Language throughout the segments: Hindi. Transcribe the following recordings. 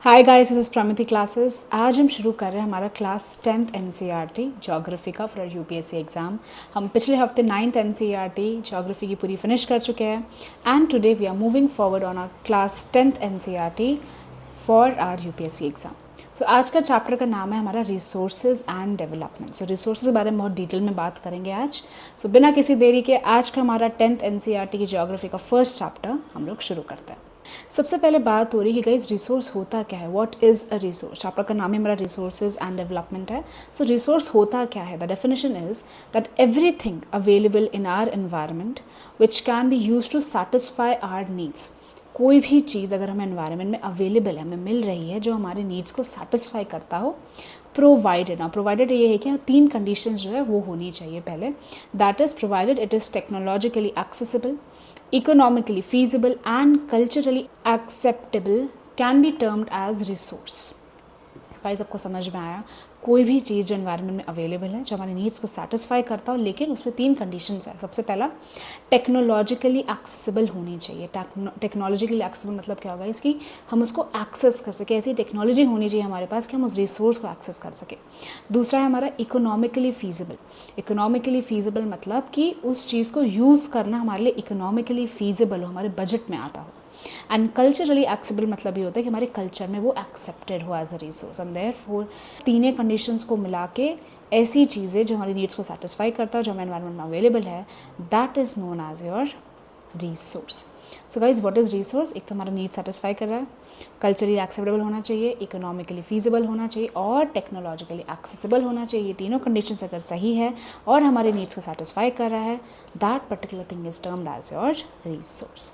Hi guys, this is Pramiti classes. आज हम शुरू कर रहे हैं हमारा क्लास 10th एनसीईआरटी ज्योग्राफी का फॉर यूपीएससी एग्ज़ाम। हम पिछले हफ्ते 9th एनसीईआरटी ज्योग्राफी की पूरी फिनिश कर चुके हैं and today we are moving forward on our class 10th NCERT for our UPSC exam. So आज का चैप्टर का नाम है हमारा resources and development. So resources के बारे में बहुत डिटेल में बात करेंगे आज। सो बिना किसी देरी के आज का हमारा 10th एनसीईआरटी की ज्योग्राफी का फर्स्ट चैप्टर हम लोग शुरू करते हैं। सबसे पहले बात हो रही है कि गाइस रिसोर्स होता क्या है, what is a resource. Chapter का नाम ही हमारा रिसोर्सेज एंड डेवलपमेंट है। सो रिसोर्स होता क्या है, the definition is that everything available in our environment which can be use to satisfy our needs. कोई भी चीज़ अगर हमें एनवायरनमेंट में अवेलेबल है, हमें मिल रही है जो हमारे नीड्स को सेटिस्फाई करता हो, प्रोवाइडेड। ना प्रोवाइडेड ये है कि 3 कंडीशंस जो है वो होनी चाहिए पहले। That is provided it is technologically accessible, economically feasible and culturally acceptable can be termed as resource। Guys आपको समझ में आया, कोई भी चीज़ जो एनवायरनमेंट में अवेलेबल है, जो हमारे नीड्स को सेटिस्फाई करता हो, लेकिन उसमें 3 कंडीशंस है। सबसे पहला टेक्नोलॉजिकली एक्सेसिबल होनी चाहिए। टेक्नोलॉजिकली एक्सेसिबल मतलब क्या होगा, इसकी हम उसको एक्सेस कर सकें, ऐसी टेक्नोलॉजी होनी चाहिए हमारे पास कि हम उस रिसोर्स को एक्सेस कर सकें। दूसरा है हमारा इकोनॉमिकली फीजिबल। इकोनॉमिकली फीजिबल मतलब कि उस चीज़ को यूज़ करना हमारे लिए इकोनॉमिकली फीजिबल हो, हमारे बजट में आता हो। एंड कल्चरली एक्सेसिबल मतलब ये होता है कि हमारे कल्चर में वो एक्सेप्टेड हो as a resource. And therefore तीनों कंडीशंस को मिला के ऐसी चीज़ें जो हमारी नीड्स को सेटिस्फाई करता है, जो हमारे एनवायरनमेंट में अवेलेबल है, that is known as your resource. So guys what is resource? एक तो हमारा नीड सेटिस्फाई कर रहा है, कल्चरली एक्सेप्टेबल होना चाहिए, इकोनॉमिकली फीजिबल होना चाहिए और टेक्नोलॉजिकली एक्सेसिबल होना चाहिए। ये तीनों कंडीशंस अगर सही है और हमारे नीड्स को सेटिस्फाई कर रहा है, that particular thing is termed as your resource.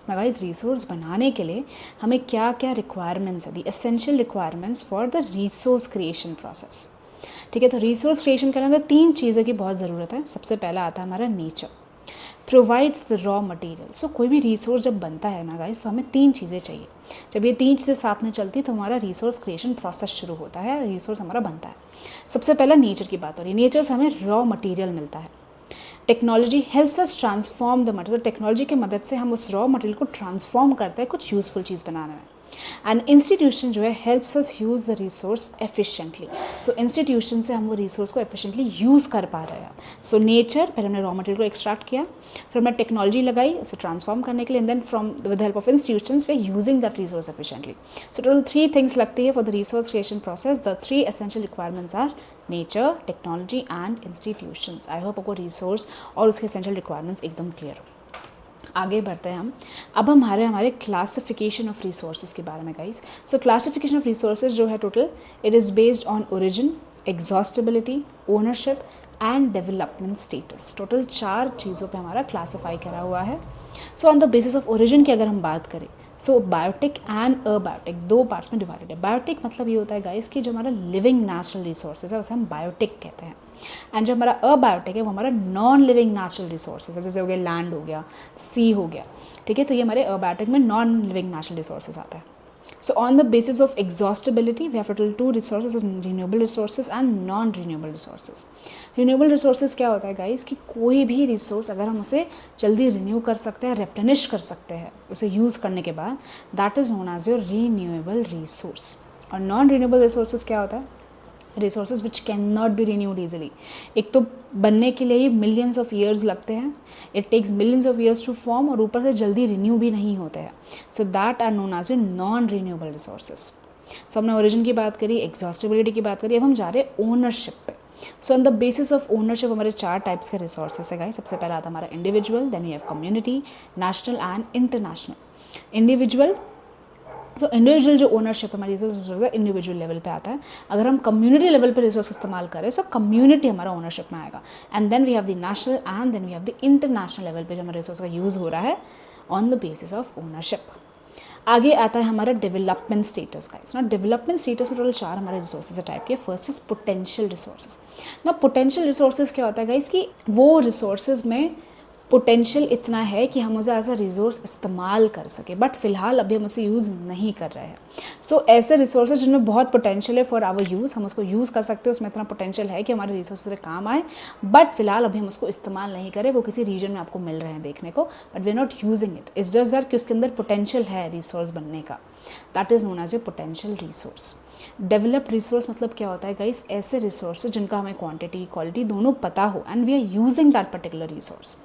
Guys resource बनाने के लिए हमें क्या क्या रिक्वायरमेंट्स है, the essential requirements for the resource creation process. ठीक है, तो रिसोर्स क्रिएशन करने में 3 चीज़ों की बहुत ज़रूरत है। सबसे पहला आता है हमारा nature provides the raw material. So कोई भी रिसोर्स जब बनता है ना गाइस, तो हमें 3 चीज़ें चाहिए। जब ये 3 चीज़ें साथ में चलती है तो हमारा रिसोर्स क्रिएशन प्रोसेस शुरू होता है, रिसोर्स हमारा बनता है। सबसे पहला नेचर की बात हो रही है। नेचर से हमें रॉ मटेरियल मिलता है। Technology helps us transform the material. Technology की मदद से हम उस रॉ मटेरियल को ट्रांसफॉर्म करते हैं कुछ यूज़फुल चीज़ बनाने में। एंड इंस्टीट्यूशन जो है helps us use the resource efficiently. So institution से हम वो रिसोर्स को एफिशिएंटली यूज़ कर पा रहे हैं। सो नेचर, पहले हमने रॉ मटेरियल को एक्सट्रैक्ट किया, फिर हमने टेक्नोलॉजी लगाई उसे ट्रांसफॉर्म करने के लिए, and then from with the help of institutions we are using that resource efficiently. So total 3 things लगती है for the resource creation process. The 3 essential requirements are nature, technology and institutions. I hope आपको रिसोर्स और उसके एसेंशियल रिक्वायरमेंट्स एकदम क्लियर हो। आगे बढ़ते हैं हम। अब हम हमारे क्लासिफिकेशन ऑफ रिसोर्सेज के बारे में guys. So classification of resources जो है total, it is based on origin, exhaustibility, ownership and development status. Total 4 चीज़ों पे हमारा क्लासीफाई करा हुआ है। So on the basis of origin की अगर हम बात करें, so biotic and abiotic 2 parts में डिवाइडेड है। बायोटिक मतलब ये होता है गाइस कि जो हमारा लिविंग नेचुरल रिसोर्सेज है उसे हम बायोटिक कहते हैं। एंड जो हमारा अबायोटिक है वो हमारा नॉन लिविंग नेचुरल रिसोर्सेज है, जैसे हो गया लैंड हो गया, सी हो गया। ठीक है, तो ये हमारे अबायोटिक में नॉन लिविंग नेचुरल रिसोर्सेज आता है। So on the basis of exhaustibility, we have total 2 resources, renewable resources and non-renewable resources. Renewable resources क्या होता है गाइस कि कोई भी रिसोर्स अगर हम उसे जल्दी रिन्यू कर सकते हैं, रेप्लेनिश कर सकते हैं उसे यूज़ करने के बाद, that is known as your renewable resource. और नॉन रिन्यूएबल रिसोर्सेज क्या होता है? Resources which can not be renewed easily. एक तो बनने के लिए ही मिलियंस ऑफ ईयर्स लगते हैं, it takes millions of years to form, और ऊपर से जल्दी रिन्यू भी नहीं होते हैं। So that are known as a non renewable resources. So हमने ओरिजिन की बात करी, एग्जॉस्टिबिलिटी की बात करी, अब हम जा रहे हैं ओनरशिप पे। सो on the basis of ownership हमारे 4 टाइप्स के रिसोर्सेज है गाइस। सबसे पहला आता है हमारा individual, then we have community, national and international. Individual, so individual जो ओनरशिप हमारी रिसोर्स है इंडिविजुअल लेवल पे आता है। अगर हम कम्युनिटी लेवल पे रिसोर्स इस्तेमाल करें सो कम्युनिटी हमारा ओनरशिप में आएगा। And then we have the national and then we have the international level पे जो हमारे रिसोर्स का यूज़ हो रहा है on the basis of ownership. आगे आता है हमारा डेवलपमेंट स्टेटस गाइस। ना डेवलपमेंट स्टेटस में टोटल 4 हमारे रिसोर्सेज है टाइप के। First is potential resources. ना पोटेंशियल रिसोर्सेज क्या होता है गाइस कि वो रिसोर्सेज में पोटेंशियल इतना है कि हम उसे एज अ रिसोर्स इस्तेमाल कर सके, बट फिलहाल अभी हम उसे यूज़ नहीं कर रहे हैं। सो ऐसे रिसोर्सेज जिनमें बहुत पोटेंशियल है फॉर आवर यूज़, हम उसको यूज़ कर सकते हैं, उसमें इतना पोटेंशियल है कि हमारे रिसोर्स से काम आए, बट फिलहाल अभी हम उसको इस्तेमाल नहीं करें। वो किसी रीजन में आपको मिल रहे हैं देखने को, but we are not using it. It's just that कि उसके अंदर पोटेंशियल है रिसोर्स बनने का, that is known as a potential resource. Developed resource मतलब क्या होता है गाइस, ऐसे रिसोर्स जिनका हमें क्वांटिटी क्वालिटी दोनों पता हो and we are using that particular resource.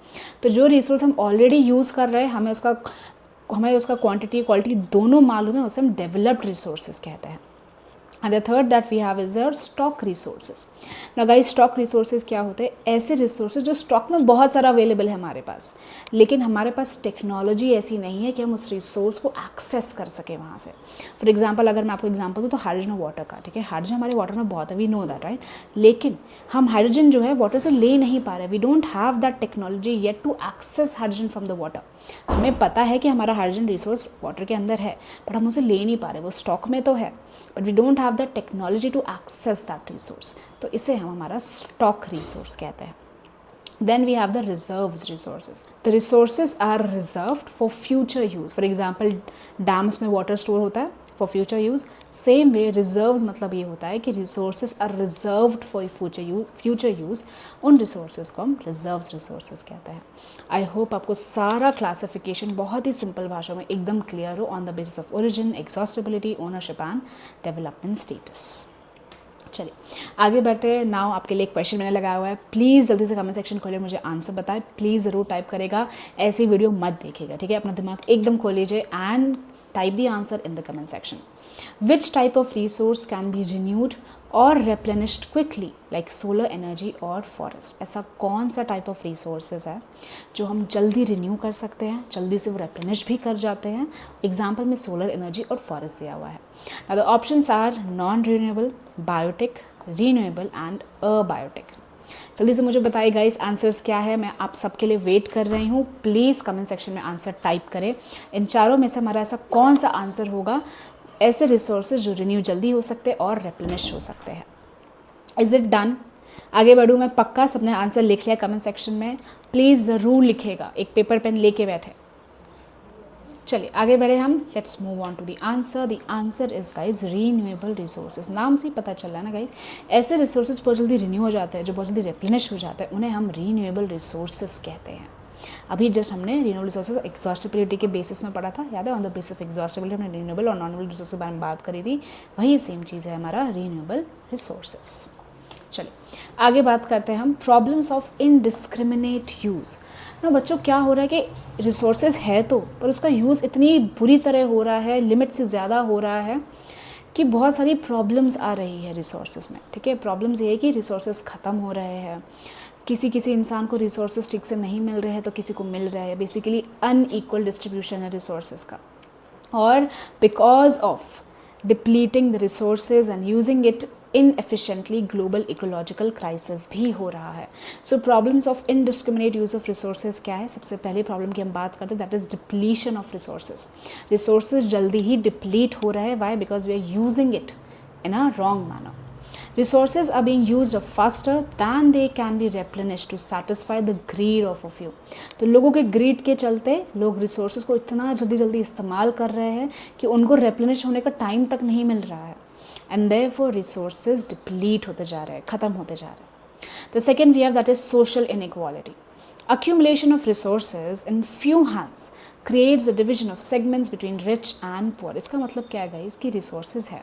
तो जो रिसोर्स हम ऑलरेडी यूज़ कर रहे हैं, हमें उसका क्वांटिटी क्वालिटी दोनों मालूम है, उसे हम डेवलप्ड रिसोर्सेज कहते हैं। And the third that we have is our stock resources. Now guys, stock resources क्या होते हैं, ऐसे resources जो स्टॉक में बहुत सारा अवेलेबल है हमारे पास, लेकिन हमारे पास टेक्नोलॉजी ऐसी नहीं है कि हम उस रिसोर्स को एक्सेस कर सकें वहाँ से। फॉर एग्जांपल अगर मैं आपको एग्जांपल दूँ तो हाइड्रोजन और वाटर का, ठीक है, हाइड्रोजन हमारे वाटर में बहुत है, वी नो दैट राइट, लेकिन हम हाइड्रोजन जो है वाटर से ले नहीं पा रहे, we don't have that technology yet to access hydrogen from the water. हमें पता है कि हमारा हाइड्रोजन रिसोर्स वाटर के अंदर है, बट हम उसे ले नहीं पा रहे, वो स्टॉक में तो है, but we don't have the technology to access that resource, तो इसे हम हमारा stock resource कहते हैं। Then we have the reserves resources. The resources are reserved for future use. For example, dams में water store होता है for future use. Same way, reserves मतलब ये होता है कि resources are reserved for future use. उन resources को हम reserves resources कहते हैं। I hope आपको सारा classification बहुत ही simple भाषा में एकदम clear हो on the basis of origin, exhaustibility, ownership and development status. चलिए आगे बढ़ते हैं। नाउ आपके लिए एक क्वेश्चन मैंने लगाया हुआ है, प्लीज़ जल्दी से कमेंट सेक्शन खोलिए, मुझे आंसर बताएं, प्लीज़ ज़रूर टाइप करेगा, ऐसी वीडियो मत देखिएगा, ठीक है, अपना दिमाग एकदम खोल लीजिए and type the answer in the comment section. Which type of resource can be renewed और रेप्लेनिश्ड क्विकली लाइक सोलर एनर्जी और फॉरेस्ट? ऐसा कौन सा टाइप ऑफ रिसोर्सेज है जो हम जल्दी रिन्यू कर सकते हैं, जल्दी से वो रेप्लेनिश भी कर जाते हैं? एग्जाम्पल में सोलर एनर्जी और फॉरेस्ट दिया हुआ है। The options are non renewable, biotic, renewable and abiotic. जल्दी से मुझे बताइए गाइस आंसर्स क्या है, मैं आप सबके लिए वेट कर रही हूँ, प्लीज़ कमेंट सेक्शन में आंसर टाइप करें। इन चारों में से हमारा ऐसा कौन सा आंसर होगा, ऐसे रिसोर्सेज जो रिन्यू जल्दी हो सकते हैं और रेप्लेनिश हो सकते हैं? Is it done? आगे बढ़ूँ मैं, पक्का सबने आंसर लिख लिया कमेंट सेक्शन में, प्लीज़ ज़रूर लिखेगा, एक पेपर पेन लेके बैठे। चलिए आगे बढ़े हम, let's move on to the answer. The answer is guys renewable resources. नाम से ही पता चल रहा है ना गाइज, ऐसे रिसोर्सेज बहुत जल्दी रिन्यू हो जाते हैं, जो बहुत जल्दी रिप्लेनिश हो जाते हैं, उन्हें हम रीन्यूएबल रिसोर्सेज कहते हैं। अभी जस्ट हमने रिन्यूएबल रिसोर्सेज एक्सॉस्टिबिलिटी के बेसिस में पढ़ा था, याद है, ऑन द बेसिस ऑफ एक्सॉस्टिबिलिटी हमने रिन्यूएबल और नॉन रिन्यूएबल रिसोर्सेज के बारे में बात करी थी, वही सेम चीज़ है हमारा रीन्यूएबल रिसोर्सेज। चलिए आगे बात करते हैं हम, प्रॉब्लम्स ऑफ इनडिस्क्रिमिनेट यूज़। ना बच्चों क्या हो रहा है कि रिसोर्सेज है तो, पर उसका यूज़ इतनी बुरी तरह हो रहा है, लिमिट से ज़्यादा हो रहा है कि बहुत सारी प्रॉब्लम्स आ रही है रिसोर्सेज में, ठीक है। प्रॉब्लम्स ये है कि रिसोर्सेज ख़त्म हो रहे हैं, किसी इंसान को रिसोर्सेज ठीक से नहीं मिल रहे हैं तो किसी को मिल रहा है, बेसिकली अनइक्वल डिस्ट्रीब्यूशन है रिसोर्सेज का, और because of depleting the resources and using it inefficiently global ecological crisis भी हो रहा है। So problems of indiscriminate use of resources क्या है? सबसे पहली प्रॉब्लम की हम बात करते हैं, that is depletion of resources. Resources जल्दी ही डिप्लीट हो रहे हैं, why? Because we are using it in a wrong manner. Resources are being used up faster than they can be replenished to satisfy the greed of a few. तो लोगों के ग्रीड के चलते लोग रिसोर्सेज को इतना जल्दी इस्तेमाल कर रहे हैं कि उनको रेप्लेनिश होने का टाइम तक नहीं मिल रहा है, एंड देयरफॉर रिसोर्सेज डिप्लीट होते जा रहे हैं, ख़त्म होते जा रहे हैं। The second we have that is social inequality. Accumulation of resources in few hands creates a division of segments between rich and poor. इसका मतलब क्या है गाइस कि रिसोर्सेज है,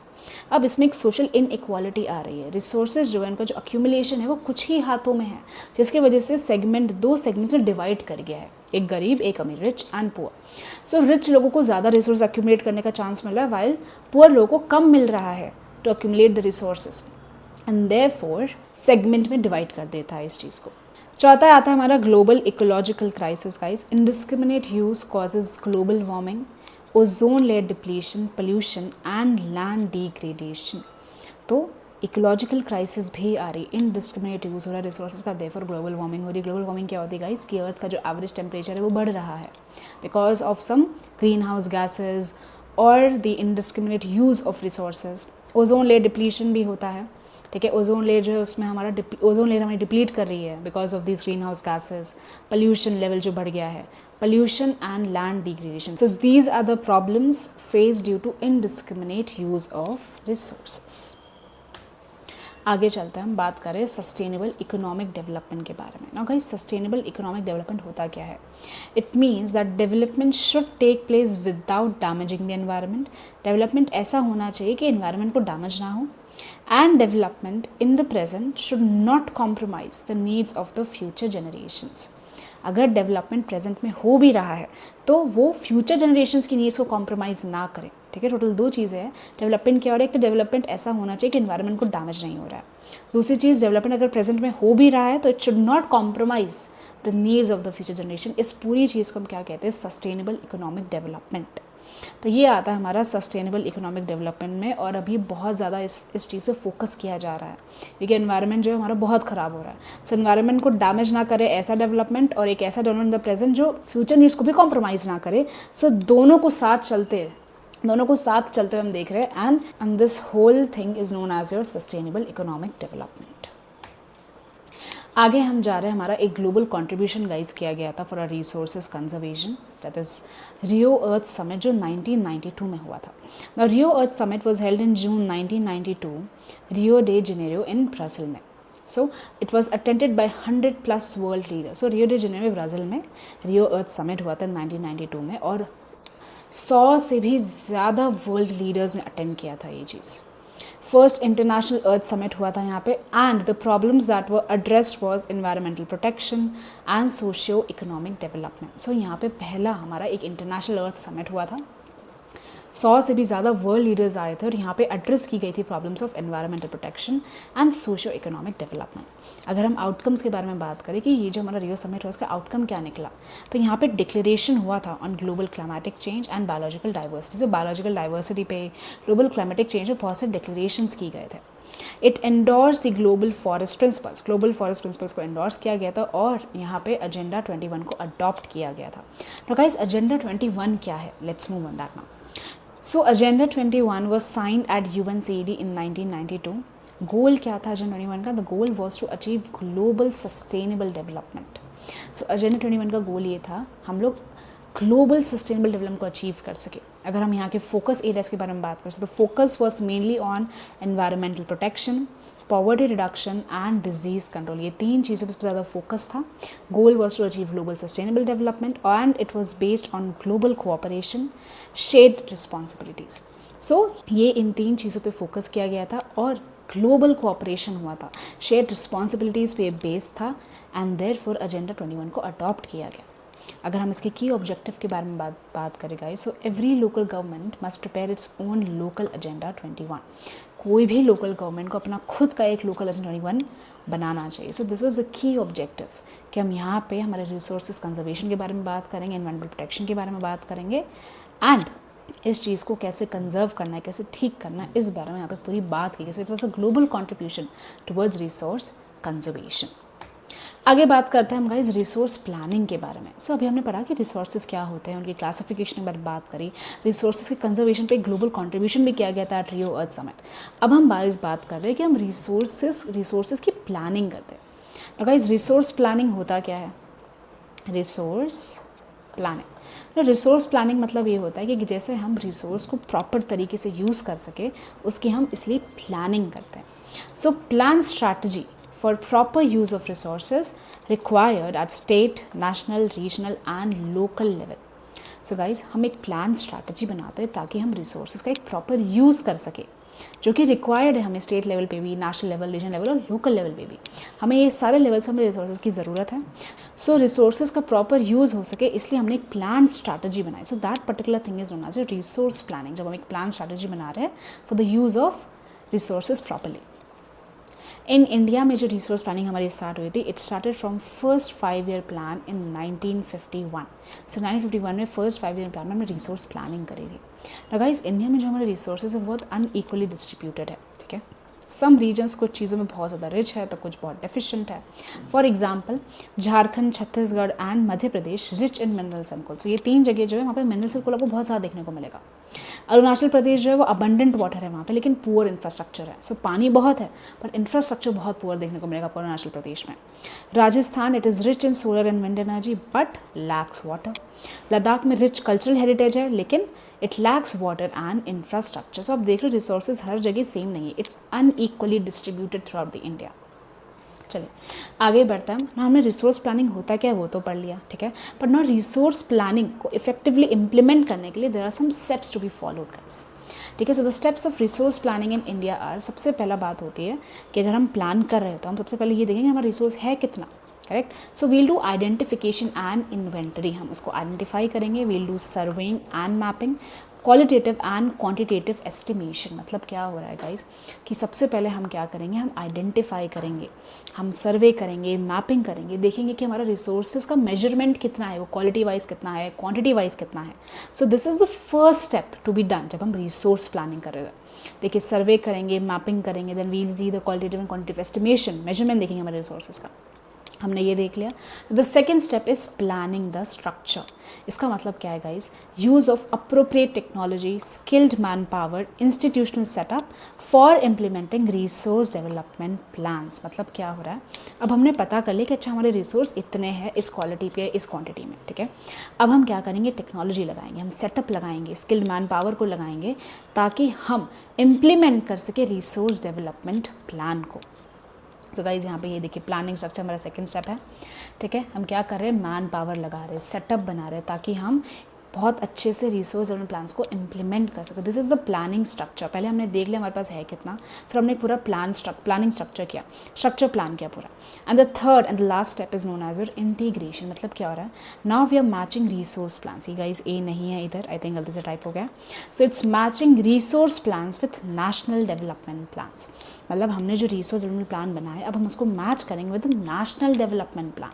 अब इसमें एक सोशल इनइक्वालिटी आ रही है। रिसोर्सेज जो है, इनका जो अक्यूमुलेशन है वो कुछ ही हाथों में है, जिसकी वजह से दो सेगमेंट में डिवाइड कर गया है, एक गरीब एक अमीर, rich and poor. So rich लोगों को ज़्यादा रिसोर्स अक्यूमुलेट करने का चांस मिल रहा है, वाइल पुअर लोगों को कम मिल रहा है to accumulate the resources, and therefore segment में डिवाइड कर देता है इस चीज़ को। चौथा आता है हमारा global ecological crisis guys. Indiscriminate use causes global warming, ozone layer depletion, pollution and land degradation. तो इकोलॉजिकल क्राइसिस भी आ रही, इनडिस्क्रिमिनेट यूज़ हो रहा है रिसोर्सेज का, देयरफॉर ग्लोबल वार्मिंग हो रही है। ग्लोबल वार्मिंग क्या होती है गाइस कि अर्थ का जो एवरेज टेम्परेचर है वो बढ़ रहा है because of some green house gases और the indiscriminate use of resources. Ozone layer depletion भी होता है, ठीक है, ओजोन लेयर जो है उसमें हमारा ओजोन लेयर हमें डिप्लीट कर रही है because of this green house gases. Pollution level जो बढ़ गया है, pollution and land degradation. So these are the problems face due to indiscriminate use of resources. आगे चलते हैं, हम बात करें सस्टेनेबल इकोनॉमिक डेवलपमेंट के बारे में। Now guys, sustainable economic development होता क्या है? It means that development should take place without damaging the environment. Development ऐसा होना चाहिए कि एनवायरनमेंट को डैमेज ना हो, and development in the present should not compromise the needs of the future generations. अगर डेवलपमेंट प्रेजेंट में हो भी रहा है तो वो फ्यूचर जनरेशंस की नीड्स को कॉम्प्रोमाइज़ ना करें। ठीक है, टोटल दो चीज़ें हैं डेवलपमेंट क्या हो रहा है। एक तो डेवलपमेंट ऐसा होना चाहिए कि एनवायरनमेंट को डैमेज नहीं हो रहा है। दूसरी चीज़, डेवलपमेंट अगर प्रेजेंट में हो भी रहा है तो it should not compromise the needs of the future generation. इस पूरी चीज़ को हम क्या कहते हैं? Sustainable economic development. तो ये आता है हमारा सस्टेनेबल इकोनॉमिक डेवलपमेंट में, और अभी बहुत ज़्यादा इस चीज़ पे फोकस किया जा रहा है क्योंकि एनवायरनमेंट जो है हमारा बहुत ख़राब हो रहा है। सो एनवायरनमेंट को डैमेज ना करे ऐसा डेवलपमेंट, और एक ऐसा डेवलपमेंट इन द प्रेजेंट जो फ्यूचर नीड्स को भी कॉम्प्रोमाइज़ ना करे। सो दोनों को साथ चलते हुए हम देख रहे हैं, and this whole thing is known as your sustainable economic development. आगे हम जा रहे हैं, हमारा एक ग्लोबल कंट्रीब्यूशन गाइज किया गया था for a resources conservation, that is Rio earth summit, जो 1992 में हुआ था। The Rio earth summit was held in June 1992 Rio de Janeiro in Brazil में। So it was attended by 100+ world leaders. So Rio de Janeiro Brazil में रियो अर्थ समिट हुआ था 1992 में, और 100 से भी ज़्यादा वर्ल्ड लीडर्स ने अटेंड किया था ये चीज़। फर्स्ट इंटरनेशनल अर्थ समिट हुआ था यहाँ पे, and the problems that were addressed was environmental protection and socio economic development. So यहाँ पे पहला हमारा एक इंटरनेशनल अर्थ समिट हुआ था, 100 से भी ज़्यादा वर्ल्ड लीडर्स आए थे, और यहाँ पे एड्रेस की गई थी problems of environmental protection and socio economic development. अगर हम आउटकम्स के बारे में बात करें कि ये जो हमारा रियो समिट है उसका आउटकम क्या निकला, तो यहाँ पे डिक्लेरेशन हुआ था on global climatic change and biological diversity. जो बायोलॉजिकल डाइवर्सिटी पे, ग्लोबल क्लाइमेटिक चेंज पे बहुत से डिक्लेरेशंस की गए थे। It endorse the global forest principles को एंडोर्स किया गया था, और यहाँ पे एजेंडा 21 को अडॉप्ट किया गया था। तो गाइस, एजेंडा 21 क्या है? Let's move on that now. So Agenda 21 was signed at UNCED in 1992. गोल क्या था Agenda 21 का? The goal was to achieve global sustainable development. So Agenda 21 का गोल ये था, हम लोग ग्लोबल सस्टेनेबल डेवलपमेंट को अचीव कर सके। अगर हम यहाँ के फोकस एरियाज के बारे में बात करें तो focus was mainly on environmental protection, poverty reduction and disease control. ये तीन चीज़ों पर ज़्यादा फोकस था। Goal was to achieve global sustainable development, and it was based on global cooperation, shared responsibilities. So ये इन तीन चीज़ों पे फोकस किया गया था, और ग्लोबल कोऑपरेशन हुआ था, शेयर्ड रिस्पॉन्सिबिलिटीज़ पे बेस्ड था, एंड देयरफॉर एजेंडा 21 को अडॉप्ट किया गया। अगर हम इसके की ऑब्जेक्टिव के बारे में बात करें guys, so every local government must prepare its own local agenda 21। कोई भी लोकल गवर्नमेंट को अपना खुद का एक लोकल एजेंडा 21 बनाना चाहिए। सो this was the key objective कि हम यहाँ पे हमारे रिसोर्सेज कंजर्वेशन के बारे में बात करेंगे, एनवायरमेंटल प्रोटेक्शन के बारे में बात करेंगे, एंड इस चीज़ को कैसे कंजर्व करना है, कैसे ठीक करना है, इस बारे में यहाँ पे पूरी बात की गई। सो it was a global contribution towards resource conservation. आगे बात करते हैं हम गाइज रिसोर्स प्लानिंग के बारे में। सो अभी हमने पढ़ा कि रिसोर्सेज क्या होते हैं, उनकी क्लासिफिकेशन के बारे में बात करी, रिसोर्सेज के कंजर्वेशन पे ग्लोबल कंट्रीब्यूशन भी किया गया था एट रियो अर्थ समिट। अब हम बात कर रहे हैं कि हम रिसोर्सेज की प्लानिंग करते हैं। तो गाइज रिसोर्स प्लानिंग होता क्या है? रिसोर्स प्लानिंग मतलब ये होता है कि जैसे हम रिसोर्स को प्रॉपर तरीके से यूज़ कर सके, उसकी हम इसलिए प्लानिंग करते हैं। So plan strategy for proper use of resources required at state, national, regional and local level. So guys, हम एक प्लान स्ट्रैटेजी बनाते हैं ताकि हम रिसोर्सेज का एक प्रॉपर यूज़ कर सके, जो कि रिक्वायर्ड है हमें स्टेट लेवल पे भी, नेशनल लेवल, रीजनल लेवल और लोकल लेवल पे भी। हमें ये सारे लेवल्स हमें रिसोर्सेज की ज़रूरत है। सो रिसोर्सेज का प्रॉपर यूज़ हो सके इसलिए हमने एक प्लान स्ट्रैटेजी बनाई। So that particular thing is known as resource planning. जब हम एक प्लान स्ट्रैटेजी बना रहे हैं for the use of resources properly. In India में जो रिसोर्स प्लानिंग हमारी स्टार्ट हुई थी, it started from first 5-year plan in 1951। So 1951 में फर्स्ट 5-year प्लान में हमने रिसोर्स प्लानिंग करी थी। ना गाइस, इंडिया में जो हमारे रिसोर्सेज है बहुत अनइक्वली डिस्ट्रीब्यूटेड है, ठीक है। सम रीजन्स कुछ चीज़ों में बहुत ज़्यादा रिच है तो कुछ बहुत डेफिशिएंट है। For example Jharkhand, Chhattisgarh and Madhya Pradesh rich in minerals and coal. So ये तीन जगह जो है वहाँ पे मिनरल्स और कोल आपको बहुत ज़्यादा देखने को मिलेगा। अरुणाचल प्रदेश जो है वो अबंडेंट वाटर है वहाँ पे, लेकिन पुअर इंफ्रास्ट्रक्चर है। सो पानी बहुत है पर इंफ्रास्ट्रक्चर बहुत पुअर देखने को मिलेगा अरुणाचल प्रदेश में। Rajasthan, it is rich in solar and wind energy but lacks water. Ladakh में रिच कल्चरल हेरिटेज है लेकिन it lacks water and infrastructure. So आप देख रहे हो रिसोर्सेज हर जगह सेम नहीं है, it's unequally distributed through out the India. चलिए आगे बढ़ते हैं ना। हमने रिसोर्स प्लानिंग होता क्या है वो तो पढ़ लिया, ठीक है, पर ना रिसोर्स प्लानिंग को इफेक्टिवली इंप्लीमेंट करने के लिए there are some steps to be followed guys, ठीक है। So the steps of resource planning in India are, सबसे पहला बात होती है कि अगर हम प्लान कर रहे हो तो हम सबसे पहले ये देखेंगे हमारा रिसोर्स है कितना, correct. So we'll do identification and inventory, हम उसको आइडेंटिफाई करेंगे। We'll do surveying and mapping, qualitative and quantitative estimation. मतलब क्या हो रहा है गाइस कि सबसे पहले हम क्या करेंगे, हम आइडेंटिफाई करेंगे, हम सर्वे करेंगे, मैपिंग करेंगे, देखेंगे कि हमारा रिसोर्सेज का मेजरमेंट कितना है, वो क्वालिटी वाइज कितना है, क्वांटिटी वाइज कितना है। So this is the first step to be done जब हम रिसोर्स प्लानिंग कर रहे हैं। देखिए सर्वे करेंगे, मैपिंग करेंगे, then we'll see the qualitative and quantitative estimation, measurement देखेंगे हमारे रिसोर्सेज का, हमने ये देख लिया। The second step is planning the structure. इसका मतलब क्या है guys, use of appropriate technology, skilled manpower, institutional setup for implementing resource development plans. मतलब क्या हो रहा है, अब हमने पता कर लिया कि अच्छा हमारे रिसोर्स इतने हैं इस क्वालिटी पे, इस क्वांटिटी में, ठीक है। अब हम क्या करेंगे, टेक्नोलॉजी लगाएंगे, हम सेटअप लगाएंगे, स्किल्ड मैन पावर को लगाएंगे ताकि हम इम्प्लीमेंट कर सके रिसोर्स डेवलपमेंट प्लान को। तो गाइज यहाँ पे ये देखिए प्लानिंग स्ट्रक्चर हमारा सेकंड स्टेप है, ठीक है। हम क्या कर रहे हैं, मैन पावर लगा रहे हैं, सेटअप बना रहे हैं ताकि हम बहुत अच्छे से रिसोर्स डेवलपमेंट प्लान्स को इम्प्लीमेंट कर सके। This is the planning structure. पहले हमने देख लिया हमारे पास है कितना, फिर हमने पूरा प्लानिंग स्ट्रक्चर किया, स्ट्रक्चर प्लान किया पूरा। And the third and the last step is known as your integration. मतलब क्या हो रहा है, now we are matching resource plans. ये गाइज ए नहीं है इधर, आई थिंक गलती से टाइप हो गया। So it's matching resource plans with national development plans. मतलब हमने जो रिसोर्स डेवलपमेंट प्लान बनाया अब हम उसको मैच करेंगे with national development plan.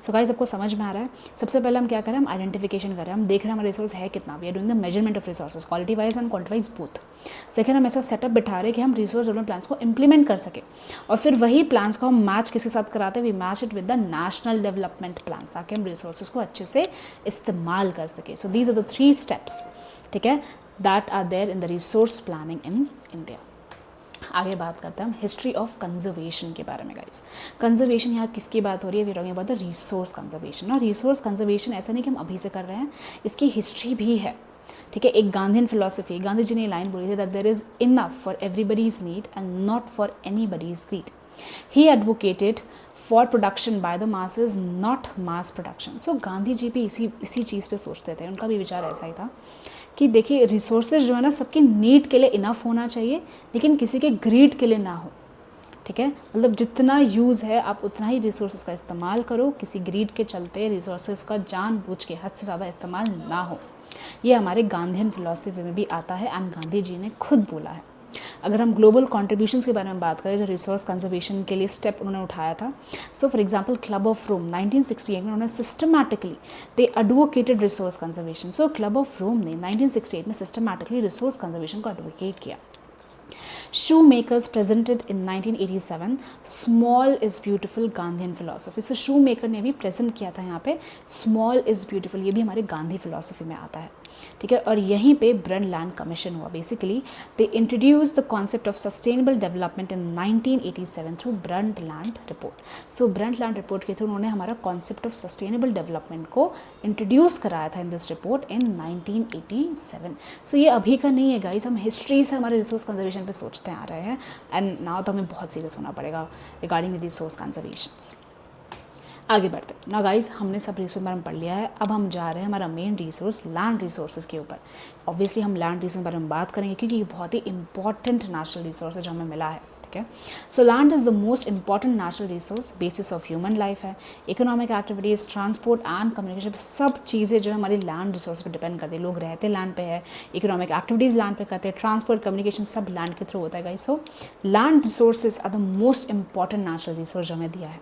So guys आपको समझ में आ रहा है, सबसे पहले हम क्या करें, हम आइडेंटिफिकेशन कर रहे हैं, हम देख रहे हैं हमारा रिसोर्स है कितना, we are doing the measurement of resources quality wise and quantity wise both. Second हम ऐसा सेटअप बिठा रहे हैं कि हम रिसोर्स डेवलपमेंट प्लान्स को इंप्लीमेंट कर सके, और फिर वही प्लान्स को हम मैच किसके साथ कराते हैं, we match it with the national development plans ताकि हम रिसोर्सेज को अच्छे से इस्तेमाल कर सके। So these are the 3 steps, ठीक है, that are there in the resource planning in India. आगे बात करते हैं हम हिस्ट्री ऑफ कंजर्वेशन के बारे में गाइस। कंजर्वेशन यहाँ किसकी बात हो रही है, we talking about the resource conservation. और रिसोर्स कंजर्वेशन ऐसा नहीं कि हम अभी से कर रहे हैं, इसकी हिस्ट्री भी है, ठीक है। एक गांधीन फिलोसफी, गांधी जी ने लाइन बोली थी that there is enough for everybody's need and not for anybody's greed. He advocated for production by the masses, not mass production. So Gandhi ji भी इसी चीज़ पे सोचते थे, उनका भी विचार ऐसा ही था कि देखिए रिसोर्सेज जो है ना सबकी नीड के लिए इनफ होना चाहिए लेकिन किसी के ग्रीड के लिए ना हो, ठीक है। मतलब जितना यूज़ है आप उतना ही रिसोर्सेज का इस्तेमाल करो, किसी ग्रीड के चलते रिसोर्सेज का जानबूझ के हद से ज़्यादा इस्तेमाल ना हो। ये हमारे गांधीन फिलॉसफी में भी आता है एंड गांधी जी ने खुद बोला है। अगर हम ग्लोबल कॉन्ट्रीब्यूशंस के बारे में बात करें जो रिसोर्स कंजर्वेशन के लिए स्टेप उन्होंने उठाया था, so for example club of Rome 1968 में उन्होंने systematically they advocated resource conservation. So club of Rome ने 1968 में सिस्टमैटिकली रिसोर्स कंजर्वेशन को एडवोकेट किया। Shoemakers presented in 1987 small is beautiful Gandhian philosophy। So shoemaker ने भी प्रेजेंट किया था यहाँ पे small is beautiful, ये भी हमारे गांधी फिलोसफी में आता है, ठीक है। और यहीं पे ब्रंडलैंड कमीशन हुआ, basically they introduce the concept of sustainable development in 1987 through Brundtland report. So Brundtland report के थ्रू उन्होंने हमारा कॉन्सेप्ट ऑफ सस्टेनेबल डेवलपमेंट को इंट्रोड्यूस कराया था इन दिस रिपोर्ट इन 1987। सो ये अभी का नहीं है गाइस, हम हिस्ट्री से हमारे रिसोर्स कंजर्वेशन पे सोचते आ रहे हैं एंड नाउ तो हमें बहुत सीरियस होना पड़ेगा रिगार्डिंग द रिसोर्स कंजर्वेशंस। आगे बढ़ते हैं ना गाइस, हमने सब रिसोर्स बारे में पढ़ लिया है, अब हम जा रहे हैं हमारा मेन रिसोर्स लैंड रिसोर्सेज के ऊपर। ऑब्वियसली हम लैंड रिसोर्स बारे में बात करेंगे क्योंकि ये बहुत ही इंपॉर्टेंट नेचुरल रिसोर्स है जो हमें मिला है, ठीक है। So land is the most important natural resource, basis of human life है। Economic activities, transport and communication, सब चीज़ें जो है हमारी लैंड रिसोर्स पे डिपेंड करती है। लोग रहते लैंड पे है, इकोनॉमिक एक्टिविटीज़ लैंड पे करते हैं, ट्रांसपोर्ट कम्युनिकेशन सब लैंड के थ्रू होता है guys. So land resources are the most important natural resource जो हमें दिया है।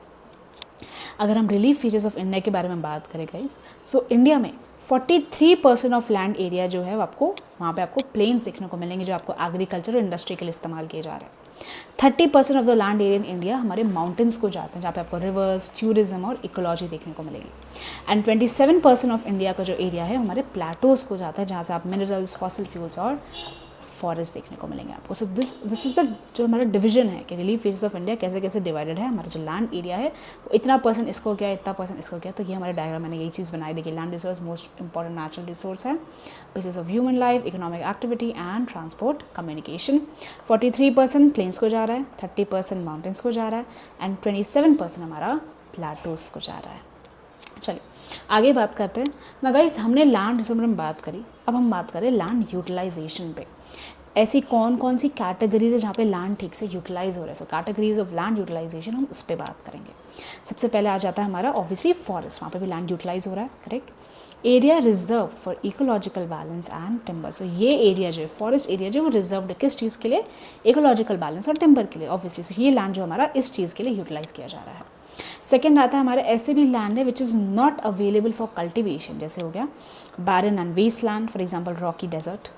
अगर हम रिलीफ फीचर्स ऑफ इंडिया के बारे में बात करें गाइस, सो इंडिया में 43% ऑफ लैंड एरिया जो है वो आपको वहाँ पे आपको प्लेन्स देखने को मिलेंगे जो आपको एग्रीकल्चर और इंडस्ट्री के लिए इस्तेमाल किए जा रहे हैं। 30% of the land area in India हमारे माउंटेन्स को जाते हैं जहाँ पे आपको रिवर्स, टूरिज्म और इकोलॉजी देखने को मिलेगी। एंड 27% ऑफ इंडिया का जो एरिया है हमारे प्लेटोज़ को जाता है जहाँ से आप मिनरल्स, फॉसिल फ्यूल्स और फॉरेस्ट देखने को मिलेंगे आपको। सो दिस इज़ द जो हमारा डिवीजन है कि रिलीफ फेजेस ऑफ इंडिया कैसे कैसे डिवाइडेड है। हमारा जो लैंड एरिया है वो इतना परसेंट इसको गया, इतना परसेंट इसको गया। तो ये हमारे डायग्राम मैंने यही चीज़ बनाई। देखिए land resource most important natural resource है, basis of human life, economic activity and transport communication. 43% plains को जा रहा है, 30% माउंटेन्स को जा रहा है एंड 27% हमारा प्लेटोज को जा रहा है। चलिए आगे बात करते हैं ना गाइस। हमने लैंड रिसोर्स में बात करी, अब हम बात करें लैंड यूटिलाइजेशन पे। ऐसी कौन कौन सी कैटेगरीज है जहाँ पे लैंड ठीक से यूटिलाइज हो रहा है। सो कैटेगरीज ऑफ लैंड यूटिलाइजेशन हम उस पर बात करेंगे। सबसे पहले आ जाता है हमारा ऑब्वियसली फॉरेस्ट, वहाँ पे भी लैंड यूटिलाइज हो रहा है, correct. Area reserve for ecological balance and timber. So ये एरिया जो है फॉरेस्ट एरिया जो है वो रिजर्व्ड किस चीज़ के लिए, इकोलॉजिकल बैलेंस और टिम्बर के लिए ऑब्वियसली। सो ये लैंड जो हमारा इस चीज़ के लिए यूटिलाइज किया जा रहा है। सेकेंड आता है हमारे ऐसे भी लैंड है which is not available for cultivation, जैसे हो गया barren and waste land, for example rocky desert.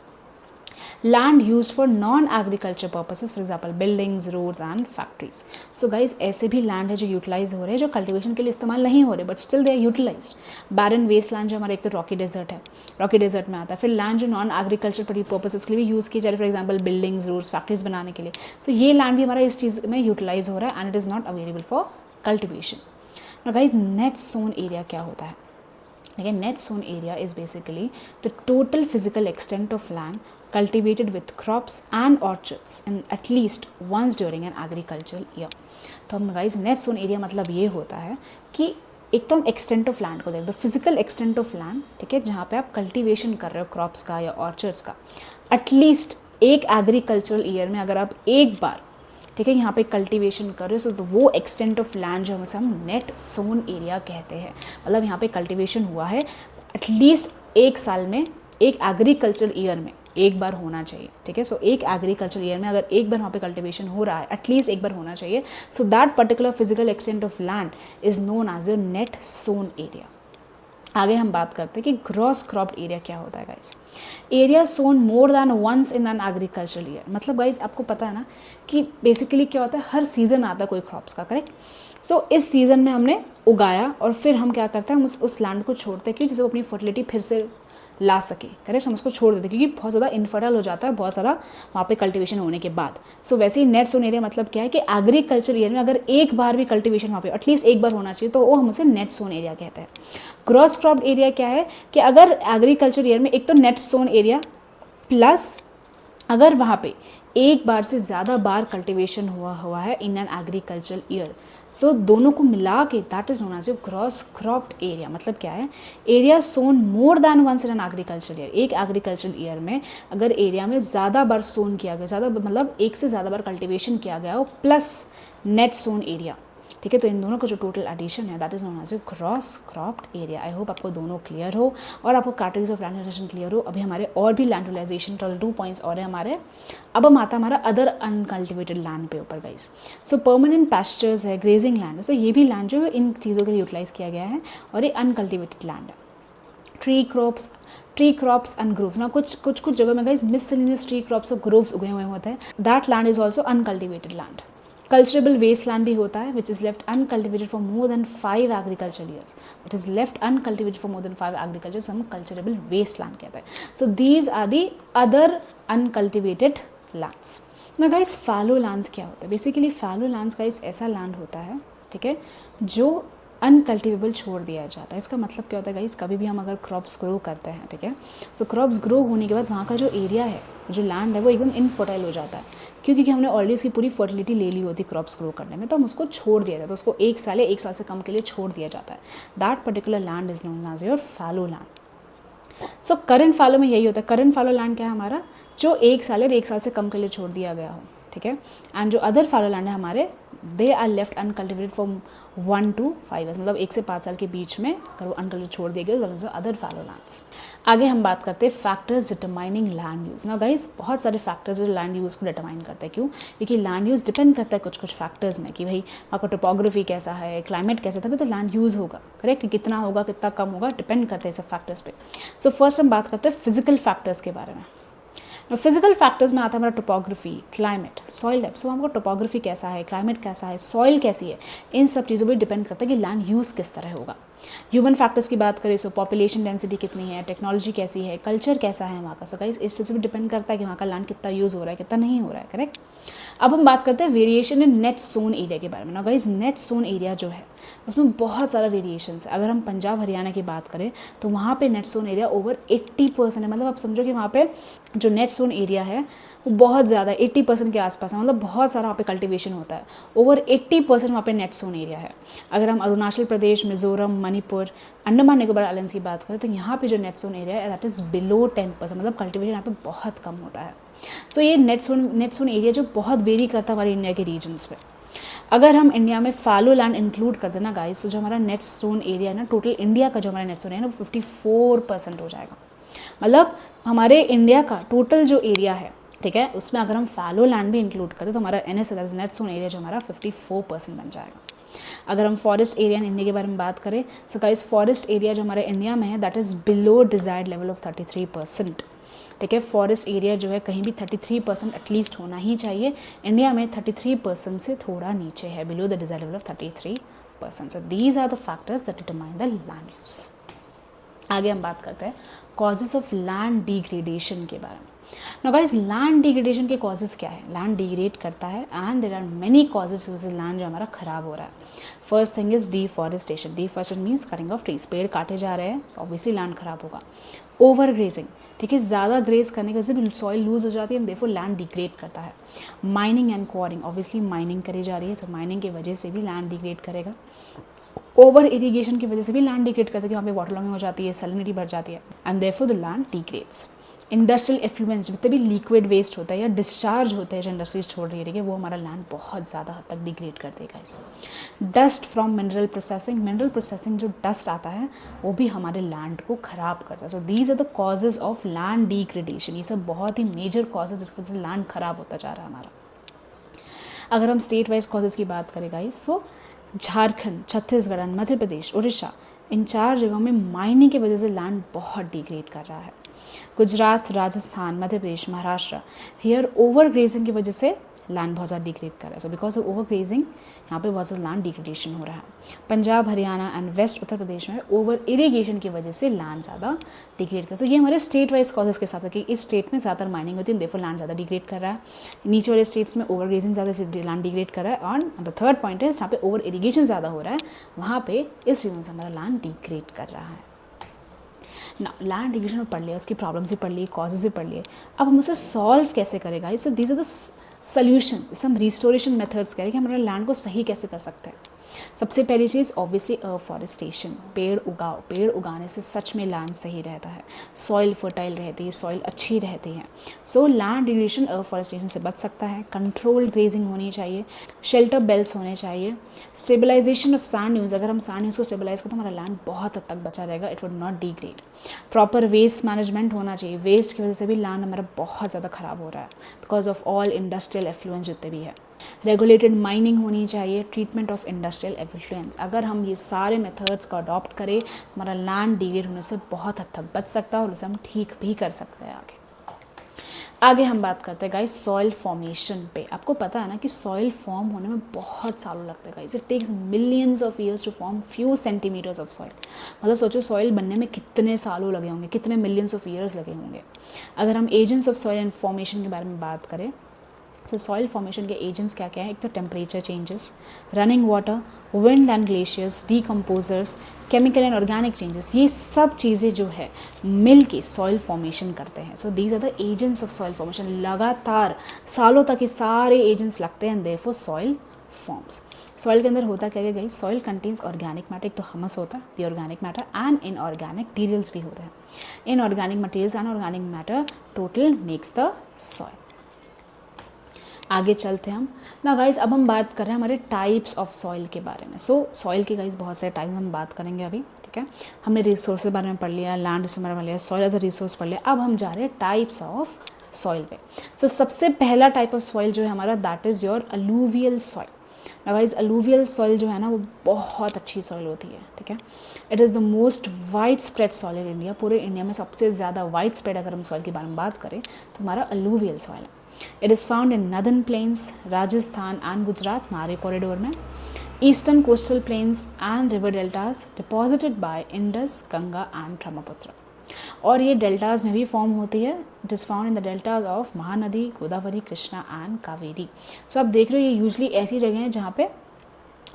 Land use for non agriculture purposes, for example buildings, roads and factories. So guys ऐसे भी लैंड है जो यूटिलाइज हो रहे हैं, जो कल्टिवेशन के लिए इस्तेमाल नहीं हो रहे but still they are utilize. Barren waste land जो हमारा एक तो रॉकी डेजर्ट है, रॉकी डेजर्ट में आता है। फिर लैंड जो नॉन एग्रीकल्चर पर्पसेस के लिए भी यूज़ किए जा रहे हैं, for example buildings, roads, factories बनाने के लिए। सो ये लैंड भी हमारा इस चीज़ में यूटिलाइज हो रहा है and it is not available for cultivation. Now guys net sown area क्या होता है? Again, net sown area is basically the total physical extent of land cultivated with crops and orchards in at least once during an agricultural year. तो हम गाइज नेट सोन एरिया मतलब ये होता है कि एक तो हम एक्सटेंट ऑफ लैंड को देख दो, फिजिकल एक्सटेंट ऑफ लैंड, ठीक है, जहाँ पे आप कल्टिवेशन कर रहे हो क्रॉप्स का या ऑर्चर्ड्स का, एटलीस्ट एक एग्रीकल्चरल ईयर में अगर आप एक बार, ठीक है, यहाँ पे कल्टीवेशन कर रहे हो, तो वो एक्सटेंट ऑफ लैंड जो हम नेट सोन एरिया कहते हैं। मतलब यहाँ पे कल्टीवेशन हुआ है एटलीस्ट एक साल में, एक एग्रीकल्चर ईयर में एक बार होना चाहिए, ठीक है। सो एक एग्रीकल्चर ईयर में अगर एक बार वहाँ पे कल्टीवेशन हो रहा है, एटलीस्ट एक बार होना चाहिए। So that particular physical extent of land is known as your net sown area. आगे हम बात करते हैं कि ग्रॉस क्रॉप्ड एरिया क्या होता है guys. Area sown more than once in an agricultural year. मतलब गाइस आपको पता है ना कि बेसिकली क्या होता है, हर सीज़न आता है कोई क्रॉप्स का, करेक्ट। सो इस सीज़न में हमने उगाया और फिर हम क्या करते हैं, हम उस लैंड को छोड़ते हैं कि जिससे वो अपनी फर्टिलिटी फिर से ला सके, करेक्ट। हम उसको छोड़ देते क्योंकि बहुत ज़्यादा इनफर्टाइल हो जाता है बहुत सारा वहाँ पे कल्टीवेशन होने के बाद। सो वैसे ही नेट सोन एरिया मतलब क्या है कि एग्रीकल्चर ईयर में अगर एक बार भी कल्टीवेशन वहाँ पे एटलीस्ट एक बार होना चाहिए तो वो हम उसे नेट सोन एरिया कहते हैं। क्रॉस क्रॉप्ड एरिया क्या है कि अगर एग्रीकल्चर ईयर में एक तो नेट सोन एरिया प्लस अगर वहाँ पे एक बार से ज़्यादा बार कल्टीवेशन हुआ है in an agriculture year, so दोनों को मिला के that is known as cross cropped area. मतलब क्या है, area sown more than once in an agriculture year. एक एग्रीकल्चर ईयर में अगर एरिया में ज़्यादा बार सोन किया गया, ज़्यादा मतलब एक से ज़्यादा बार कल्टीवेशन किया गया हो प्लस नेट सोन एरिया, ठीक है, तो इन दोनों का जो टोटल एडिशन है that is known as cross cropped area. I hope आपको दोनों क्लियर हो और आपको categories of land utilization clear हो। अभी हमारे और भी लैंड यूटिलाइजेशन टोटल 2 पॉइंट्स और है हमारे। अब हम आता हमारा अदर अनकल्टिवेटेड लैंड पे ऊपर गाइस। सो परमानेंट पैस्चर्स है, ग्रेजिंग लैंड है। सो ये भी लैंड जो है इन चीज़ों के लिए यूटिलाइज किया गया है और ये अनकल्टिवेटेड लैंड है। ट्री क्रॉप्स एंड ग्रोव्स ना कुछ जगह में गाइस मिससेलेनियस ट्री क्रॉप्स और ग्रोव्स उगे हुए होते हैं, that land is also uncultivated land. Culturable waste land भी होता है which is left uncultivated for more than 5 agriculture years. It is left uncultivated for more than 5 agriculture, हम कल्चरेबल वेस्ट लैंड कहते हैं। So these are the other uncultivated lands. ना गाइस फैलो लैंड्स क्या होता है? बेसिकली फैलो लैंड्स गाइस ऐसा लैंड होता है, ठीक है, जो अनकल्टिवेबल छोड़ दिया जाता है। इसका मतलब क्या होता है गाइस, कभी भी हम अगर क्रॉप्स ग्रो करते हैं, ठीक है, तो क्रॉप्स ग्रो होने के बाद वहाँ का जो एरिया है, जो लैंड है, वो एकदम इनफर्टाइल हो जाता है क्योंकि हमने ऑलरेडी उसकी पूरी फर्टिलिटी ले ली होती है क्रॉप्स ग्रो करने में, तो हम उसको छोड़ दिया जाता है। उसको एक साल से कम के लिए छोड़ दिया जाता है। That particular land is known as your fallow land. So current fallow में यही होता है। करंट फैलो लैंड क्या है हमारा, जो एक साल से कम के लिए छोड़ दिया गया हो, ठीक है। एंड जो अदर फैलो लैंड है हमारे they are left uncultivated for 1 to 5 years, मतलब 1 से 5 साल के बीच में अगर वो अनकल्टिवेटेड छोड़ दिए गए अदर फैलो लैंड्स। आगे हम बात करते हैं फैक्टर्स डिटरमाइनिंग लैंड यूज़। ना गाइज बहुत सारे फैक्टर्स जो लैंड यूज़ को डिटरमाइन करते हैं। क्यों? क्योंकि लैंड यूज़ डिपेंड करता है कुछ कुछ फैक्टर्स में कि भाई आपका टोपोग्राफी कैसा है, क्लाइमेट कैसा, तभी तो लैंड यूज़ होगा। करेक्ट? कितना होगा कितना कम होगा डिपेंड करते हैं सब फैक्टर्स पे। सो फर्स्ट हम बात करते हैं फिजिकल फैक्टर्स के बारे में। फिजिकल फैक्टर्स में आता है हमारा टोपोग्राफी, क्लाइमेट, सॉइल डेप्थ। सो हमको टोपोग्राफी कैसा है, क्लाइमेट कैसा है, सॉइल कैसी है, इन सब चीज़ों पर डिपेंड करता है कि लैंड यूज़ किस तरह होगा। ह्यूमन फैक्टर्स की बात करें सो पॉपुलेशन डेंसिटी कितनी है, टेक्नोलॉजी कैसी है, कल्चर कैसा है वहाँ का। सो गाइस इस चीज़ से भी डिपेंड करता है कि वहाँ का लैंड कितना यूज़ हो रहा है कितना नहीं हो रहा है। करेक्ट? अब हम बात करते हैं variation in net sown area के बारे में। ना गाइस नेट सोन एरिया जो है उसमें बहुत सारा वेरिएशंस है। अगर हम पंजाब हरियाणा की बात करें तो वहाँ पे नेट सोन एरिया ओवर 80% है। मतलब आप समझो कि वहाँ पे जो नेट सोन एरिया है वो बहुत ज़्यादा 80% के आसपास है। मतलब बहुत सारा वहाँ पे कल्टिवेशन होता है। ओवर 80% वहाँ पे नेट सोन एरिया है। अगर हम अरुणाचल प्रदेश, मिजोरम, मणिपुर, अंडमान निकोबार आइलैंड्स की बात करें तो यहाँ पे जो नेट सोन एरिया है दैट इज़ बिलो 10%, मतलब कल्टिवेशन यहाँ पे बहुत कम होता है। सो ये नेट सोन एरिया जो बहुत वेरी करता है हमारे इंडिया के रीजन्स पे। अगर हम इंडिया में फैलो लैंड इंक्लूड कर देना गाइस तो जो हमारा नेट सोन एरिया है ना, टोटल इंडिया का जो हमारा नेट सोन एरिया है ना 54% हो जाएगा। मतलब हमारे इंडिया का टोटल जो एरिया है, ठीक है, उसमें अगर हम फैलो लैंड भी इंक्लूड करते तो हमारा NS नेट सोन एरिया जो हमारा 54% बन जाएगा। अगर हम फॉरेस्ट एरिया इन इंडिया के बारे में बात करें सो गाइस फॉरेस्ट एरिया जो हमारे इंडिया में है that is below desired level of 33%। ठीक है, फॉरेस्ट एरिया जो है कहीं भी 33% एटलीस्ट होना ही चाहिए। इंडिया में 33% से थोड़ा नीचे है, below the desired level of 33%। So these are the factors that determine the land use. आगे हम बात करते हैं कॉजेज ऑफ लैंड डिग्रेडेशन के बारे में। Now guys, लैंड डिग्रेडेशन के कॉजेज क्या है? लैंड डिग्रेड करता है and there are many causes which land जो हमारा खराब हो रहा है। First thing is deforestation. Deforestation means cutting of trees. पेड़ काटे जा रहे हैं तो ऑब्वियसली लैंड खराब होगा। ओवर ग्रेजिंग, ठीक है, ज़्यादा ग्रेज करने की वजह से भी सॉइल लूज हो जाती है एंड देयरफॉर लैंड डिग्रेड करता है। Mining and Kwaring, obviously mining करी जा रही है तो माइनिंग की वजह से भी लैंड डिग्रेड करेगा। ओवर इरीगेशन की वजह से भी लैंड डिग्रेड करता है कि वहाँ पे वाटर लॉगिंग हो जाती है, सैलिनिटी बढ़ जाती है and therefore the land degrades. Industrial affluence, जितने भी लिक्विड वेस्ट होता है या डिस्चार्ज होता है जो इंडस्ट्रीज छोड़ रही है, ठीक है, वो हमारा लैंड बहुत ज़्यादा हद तक डिग्रेड कर देगा इस। Dust from mineral processing, mineral processing जो डस्ट आता है वो भी हमारे लैंड को ख़राब करता है। So these are the causes of land degradation. ये सब बहुत ही मेजर कॉजेज जिसकी वजह से लैंड ख़राब होता जा रहा है हमारा। अगर हम स्टेट वाइज कॉजेज की बात करें गाइस, सो झारखंड, छत्तीसगढ़, मध्य प्रदेश, उड़ीसा, इन 4 जगहों में माइनिंग की वजह से लैंड बहुत डिग्रेड कर रहा है। Gujarat, Rajasthan, Madhya Pradesh, Maharashtra, here over grazing की वजह से लैंड बहुत ज़्यादा डिग्रेड कर रहा है। So because of over grazing यहाँ पे बहुत ज़्यादा लैंड डिग्रेडेशन हो रहा है। पंजाब, हरियाणा एंड वेस्ट उत्तर प्रदेश में ओवर इरीगेशन की वजह से लैंड ज़्यादा डिग्रेड कर। सो ये हमारे स्टेट वाइज कॉजेज के साथ है कि इस स्टेट में ज़्यादातर माइनिंग होती है, देयरफॉर लैंड ज़्यादा डिग्रेड कर रहा है। नीचे वाले स्टेट्स में ओवर ग्रेजिंग ज़्यादा लैंड डिग्रेड कर रहा है। और द थर्ड पॉइंट है जहाँ पे ओवर इरीगेशन ज़्यादा हो रहा है वहाँ पे इस रीजन से हमारा लैंड डिग्रेड कर रहा है ना। लैंड डिग्रेडेशन पढ़ लिया, उसकी प्रॉब्लम्स भी पढ़ ली, कॉजेज भी पढ़ लिए। अब हम उसे सॉल्व कैसे करेगा? So these are the solution, some restoration methods कह रहे हैं कि हमारे लैंड को सही कैसे कर सकते हैं। सबसे पहली चीज़ ऑब्वियसली अफॉरेस्टेशन, पेड़ उगाओ। पेड़ उगाने से सच में लैंड सही रहता है, सॉइल फर्टाइल रहती है, सॉइल अच्छी रहती है। सो लैंड डिग्रेडेशन अफॉरेस्टेशन से बच सकता है। कंट्रोल्ड ग्रेजिंग होनी चाहिए, शेल्टर बेल्ट्स होने चाहिए, स्टेबलाइजेशन ऑफ सैंड ड्यून्स। अगर हम सैंड ड्यून्स को स्टेबलाइज करें तो हमारा लैंड बहुत हद तक बचा रहेगा, it would not degrade. Proper waste management होना चाहिए। वेस्ट की वजह से भी लैंड हमारा बहुत ज़्यादा ख़राब हो रहा है because of all industrial affluence जितने भी है। रेगुलेटेड माइनिंग होनी चाहिए, ट्रीटमेंट ऑफ इंडस्ट्रियल एफ्लुएंस। अगर हम ये सारे मेथड्स को अडॉप्ट करें हमारा लैंड डिग्रेड होने से बहुत हद तक बच सकता है और उसे हम ठीक भी कर सकते हैं। आगे हम बात करते हैं गाइस सॉइल फॉर्मेशन पे। आपको पता है ना कि सॉइल फॉर्म होने में बहुत सालों लगते हैं guys. It takes millions of years to form few centimetres of soil. मतलब सोचो सॉइल बनने में कितने सालों लगे होंगे, कितने मिलियंस ऑफ ईयर्स लगे होंगे। अगर हम agents of soil and formation के बारे में बात करें सो सॉइल फॉर्मेशन के एजेंट्स क्या क्या है? एक तो temperature changes, running water, wind and glaciers, decomposers, chemical and organic changes, ये सब चीज़ें जो है मिल के सॉइल फॉर्मेशन करते हैं। So these are the agents of soil formation. लगातार सालों तक ये सारे एजेंट्स लगते हैं and therefore soil forms. Soil के अंदर होता क्या है guys? Soil contains organic matter, एक तो हमस होता है the organic matter and inorganic materials भी होते हैं। Inorganic materials and organic matter total makes the soil. आगे चलते हैं हम ना गाइस। अब हम बात कर रहे हैं हमारे टाइप्स ऑफ सॉइल के बारे में। सो सॉइल के गाइस बहुत सारे टाइप्स हम बात करेंगे अभी, ठीक है। हमने रिसोर्स के बारे में पढ़ लिया, लैंड रिसोर्स के बारे में पढ़ लिया, सॉइल एज अ रिसोर्स पढ़ लिया। अब हम जा रहे हैं टाइप्स ऑफ सॉइल पे। सो सबसे पहला टाइप ऑफ सॉइल जो है हमारा, that is your alluvial soil. ना गाइस अलूवियल सॉइल जो है ना वो बहुत अच्छी सॉइल होती है, ठीक है। It is the most wide spread soil in India. पूरे इंडिया में सबसे ज़्यादा वाइड स्प्रेड अगर हम सॉइल के बारे में बात करें तो हमारा अलूवियल सॉइल है। It is found in northern plains, Rajasthan and Gujarat, narrow corridor में, eastern coastal plains and river deltas deposited by Indus, Ganga and Brahmaputra. और ये डेल्टाज में भी फॉर्म होती है। It is found in the deltas of Mahanadi, Godavari, Krishna and Kaveri. So आप देख रहे हो ये यूजली ऐसी जगह हैं जहाँ पे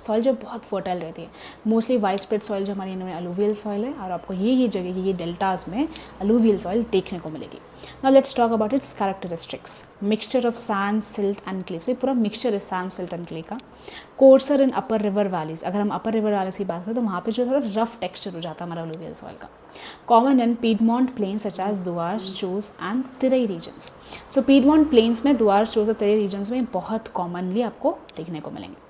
सॉइल जो बहुत फर्टाइल रहती है। मोस्टली वाइड स्प्रेड सॉइल जो हमारी इनमें अलूवियल सॉइल है, और आपको ये जगह ये डेल्टाज में अलूवियल सॉइल देखने को मिलेगी। Now let's talk about its characteristics. Mixture of sand, silt and clay. So ये पूरा मिक्सचर है सैंड, सिल्ट एंड क्ले का। Coarser in upper river valleys. अगर हम अपर रिवर वैलीज की बात करें तो वहाँ पे जो थोड़ा रफ टेक्सचर हो जाता है हमारा अलूवियल सॉइल का। Common in piedmont plains such as Duars, Chos and Terai regions. So piedmont plains में दुआर्स, चोस और तिरई रीजन्स में बहुत कॉमनली आपको देखने को मिलेंगे।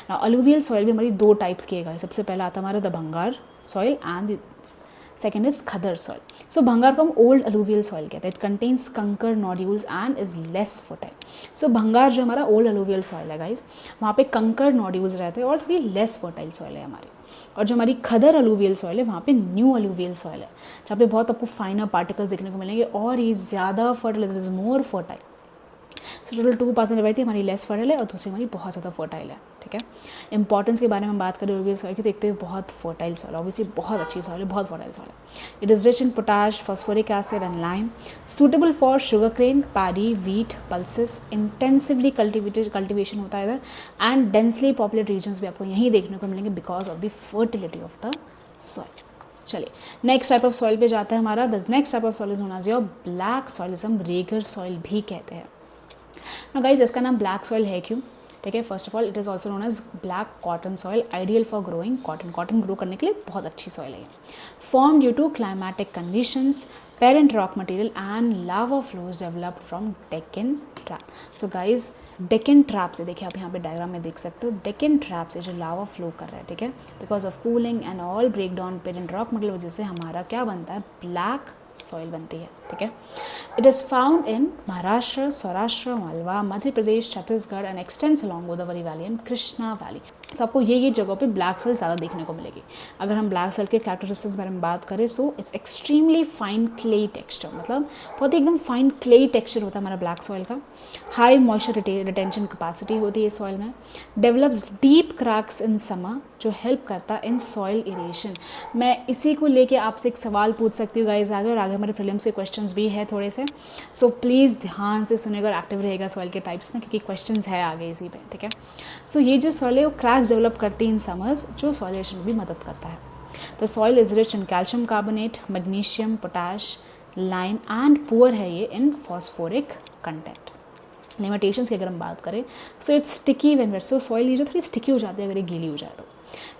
ना अलूवियल सॉइल भी हमारी दो टाइप्स किए गए। सबसे पहला आता है हमारा the Bhangar soil and second is Khadar soil. So Bhangar को हम ओल्ड अलूवियल सॉइल कहते हैं। It contains kankar nodules and is less fertile. So Bhangar जो हमारा ओल्ड अलूवियल सॉइल है गाइज, वहाँ पे कंकर नोड्यूल्स रहते हैं और थोड़ी लेस फर्टाइल सॉइल है हमारी। और जो हमारी खदर अलूवियल सॉइल है वहाँ पे न्यू अलूवियल सॉइल है, जहाँ पे बहुत आपको फाइनर पार्टिकल्स देखने को मिलेंगे और ये ज़्यादा fertile, is more fertile. So total 2% रहती है हमारी लेस फर्टाइल है और दूसरी हमारी बहुत ज़्यादा फर्टाइल है, ठीक है। इंपॉर्टेंस के बारे में बात करें अलूवियल सॉइल की, देखते हुए बहुत फर्टाइल सॉइल, ऑब्वियसली बहुत अच्छी सॉइल है, बहुत फर्टाइल सॉइल है। It is rich in potash, phosphoric acid and lime, suitable for sugar crane, paddy, wheat, pulses. Intensively cultivation होता है इधर एंड डेंसली पॉपुलेट रीजन्स भी आपको यहीं देखने को मिलेंगे because of the fertility of the soil. चलिए नेक्स्ट टाइप ऑफ सॉइल पे जाता है हमारा। The next type of soil is known as your black soil, हम रेगर सॉइल भी कहते हैं। ना गाइज इसका नाम ब्लैक सॉइल है क्यों, ठीक है। First of all it is also known as black cotton soil, ideal for growing cotton. Cotton grow करने के लिए बहुत अच्छी सॉइल है। Form due to climatic conditions, parent rock material and lava flows developed from Deccan trap. So guys Deccan trap से, देखिए आप यहाँ पे डायग्राम में देख सकते हो, डेक्कन ट्रैप से जो लावा फ्लो कर रहा है, ठीक है, because of cooling and all break down parent rock material वजह से हमारा क्या बनता है, ब्लैक सॉइल बनती है, ठीक है। It is found in Maharashtra, Saurashtra, Malwa, Madhya Pradesh, Chhattisgarh and x tends along Godavari valley and Krishna valley. तो आपको ये जगहों पे ब्लैक सॉइल ज़्यादा देखने को मिलेगी। अगर हम ब्लैक सॉइल के कैरेक्टरिस्टिक्स बारे में बात करें, so it's extremely fine clay texture, मतलब बहुत ही एकदम फाइन क्ले टेक्सचर होता है हमारा ब्लैक सॉइल का। हाई मॉइस्चर रिटेंशन कैपेसिटी होती है सॉइल में। Develops deep cracks in summer, जो हेल्प करता है इन सॉइल इरेशन। मैं इसी को लेके आपसे एक सवाल पूछ सकती हूँ गाइज आगे, और आगे हमारे प्रीलिम्स के क्वेश्चंस भी है थोड़े से। सो प्लीज़ ध्यान से सुनेगा और एक्टिव रहेगा सॉइल के टाइप्स में, क्योंकि क्वेश्चंस है आगे इसी पे, ठीक है। सो ये जो सॉइल है वो क्रैक्स डेवलप करती है इन समर्स, जो सॉइल इरेशन में भी मदद करता है। तो soil is rich in calcium carbonate, magnesium, potash, lime and poor है ये इन फॉस्फोरिक कंटेंट। लिमिटेशंस की अगर हम बात करें, so it's sticky when wet. So soil ये जो थोड़ी स्टिकी हो जाती है अगर ये गीली हो जाए तो।